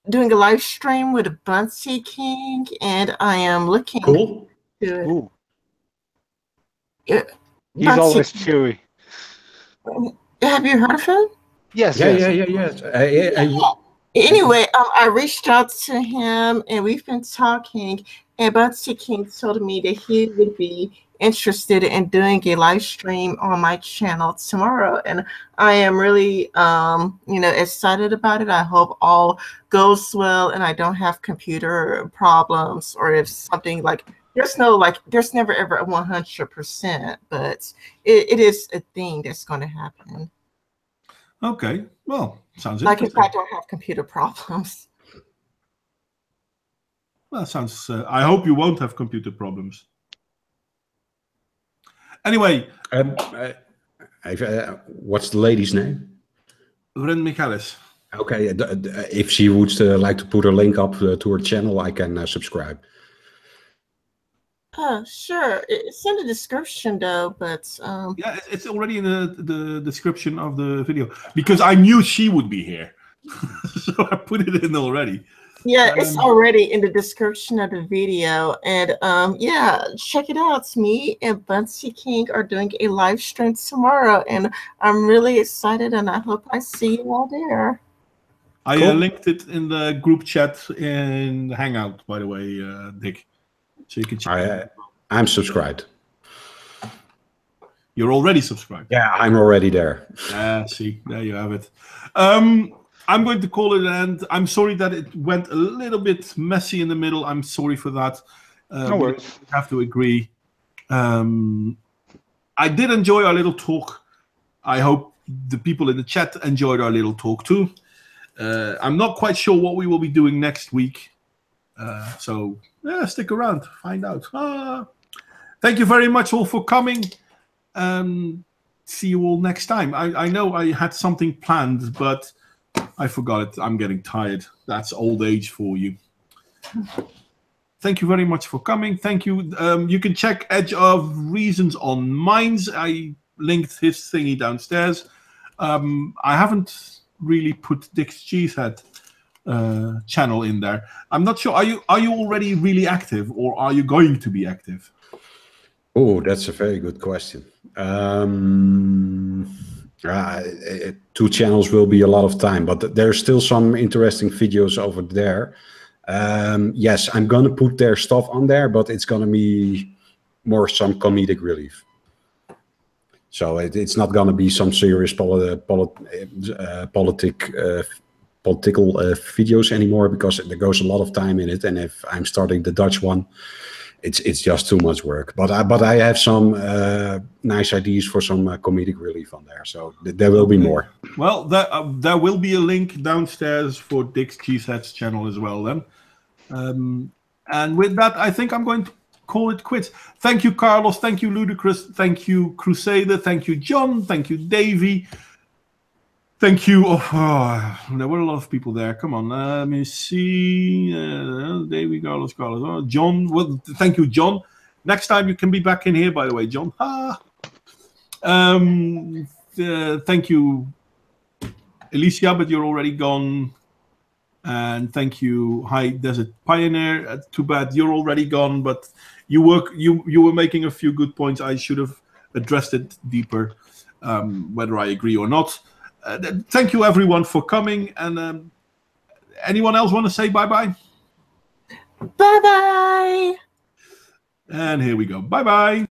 C: doing a live stream with a Bunsy King, and I am looking
A: Cool.
C: to
B: He's always cheery.
C: Have you heard of him?
B: Yes.
E: Yes.
C: Anyway, I reached out to him, and we've been talking. And Bunsy King told me that he would be interested in doing a live stream on my channel tomorrow, and I am really excited about it. I hope all goes well and I don't have computer problems, or if something like there's never ever a 100%, but it is a thing that's going to happen.
A: Okay, well, sounds
C: like
A: interesting.
C: if I don't have computer problems.
A: Well, sounds. I hope you won't have computer problems. Anyway,
E: what's the lady's name?
A: Ren Michaelis.
E: Okay, if she would like to put her link up to her channel, I can subscribe.
C: Sure. It's in the description though, but
A: yeah, it's already in the description of the video because I knew she would be here, so I put it in already.
C: Yeah, it's already in the description of the video, and yeah, check it out. It's me and Bunsy King are doing a live stream tomorrow, and I'm really excited, and I hope I see you all there.
A: I linked it in the group chat in Hangout, by the way, Dick, so you can check.
E: I'm subscribed.
A: You're already subscribed.
E: Yeah, I'm already there.
A: See, there you have it. I'm going to call it an end. I'm sorry that it went a little bit messy in the middle. I'm sorry for that.
B: No worries.
A: We have to agree. I did enjoy our little talk. I hope the people in the chat enjoyed our little talk too. I'm not quite sure what we will be doing next week. So yeah, stick around, find out. Thank you very much all for coming. See you all next time. I know I had something planned, but I forgot it. I'm getting tired. That's old age for you. Thank you very much for coming. Thank you. You can check Edge of Reasons on Minds. I linked his thingy downstairs. I haven't really put Dick's Cheesehead channel in there. I'm not sure. Are you already really active, or are you going to be active?
E: Oh, that's a very good question. 2 channels will be a lot of time, but there's still some interesting videos over there. Yes, I'm gonna put their stuff on there, but it's gonna be more some comedic relief. So it's not gonna be some serious political videos anymore, because there goes a lot of time in it, and if I'm starting the Dutch one, it's just too much work. But I have some nice ideas for some comedic relief on there, so there will be more.
A: Well, there will be a link downstairs for Dick's Cheesehead's channel as well then. And with that, I think I'm going to call it quits. Thank you, Carlos. Thank you, Ludicrous. Thank you, Crusader. Thank you, John. Thank you, Davey. Thank you. There were a lot of people there. Come on, let me see. Davey, Carlos. John. Well, thank you, John. Next time you can be back in here, by the way, John. Thank you, Alicia, but you're already gone. And thank you, High Desert Pioneer. Too bad you're already gone, but you were making a few good points. I should have addressed it deeper, whether I agree or not. Thank you everyone for coming. And anyone else want to say bye-bye?
C: Bye-bye.
A: And here we go. Bye-bye.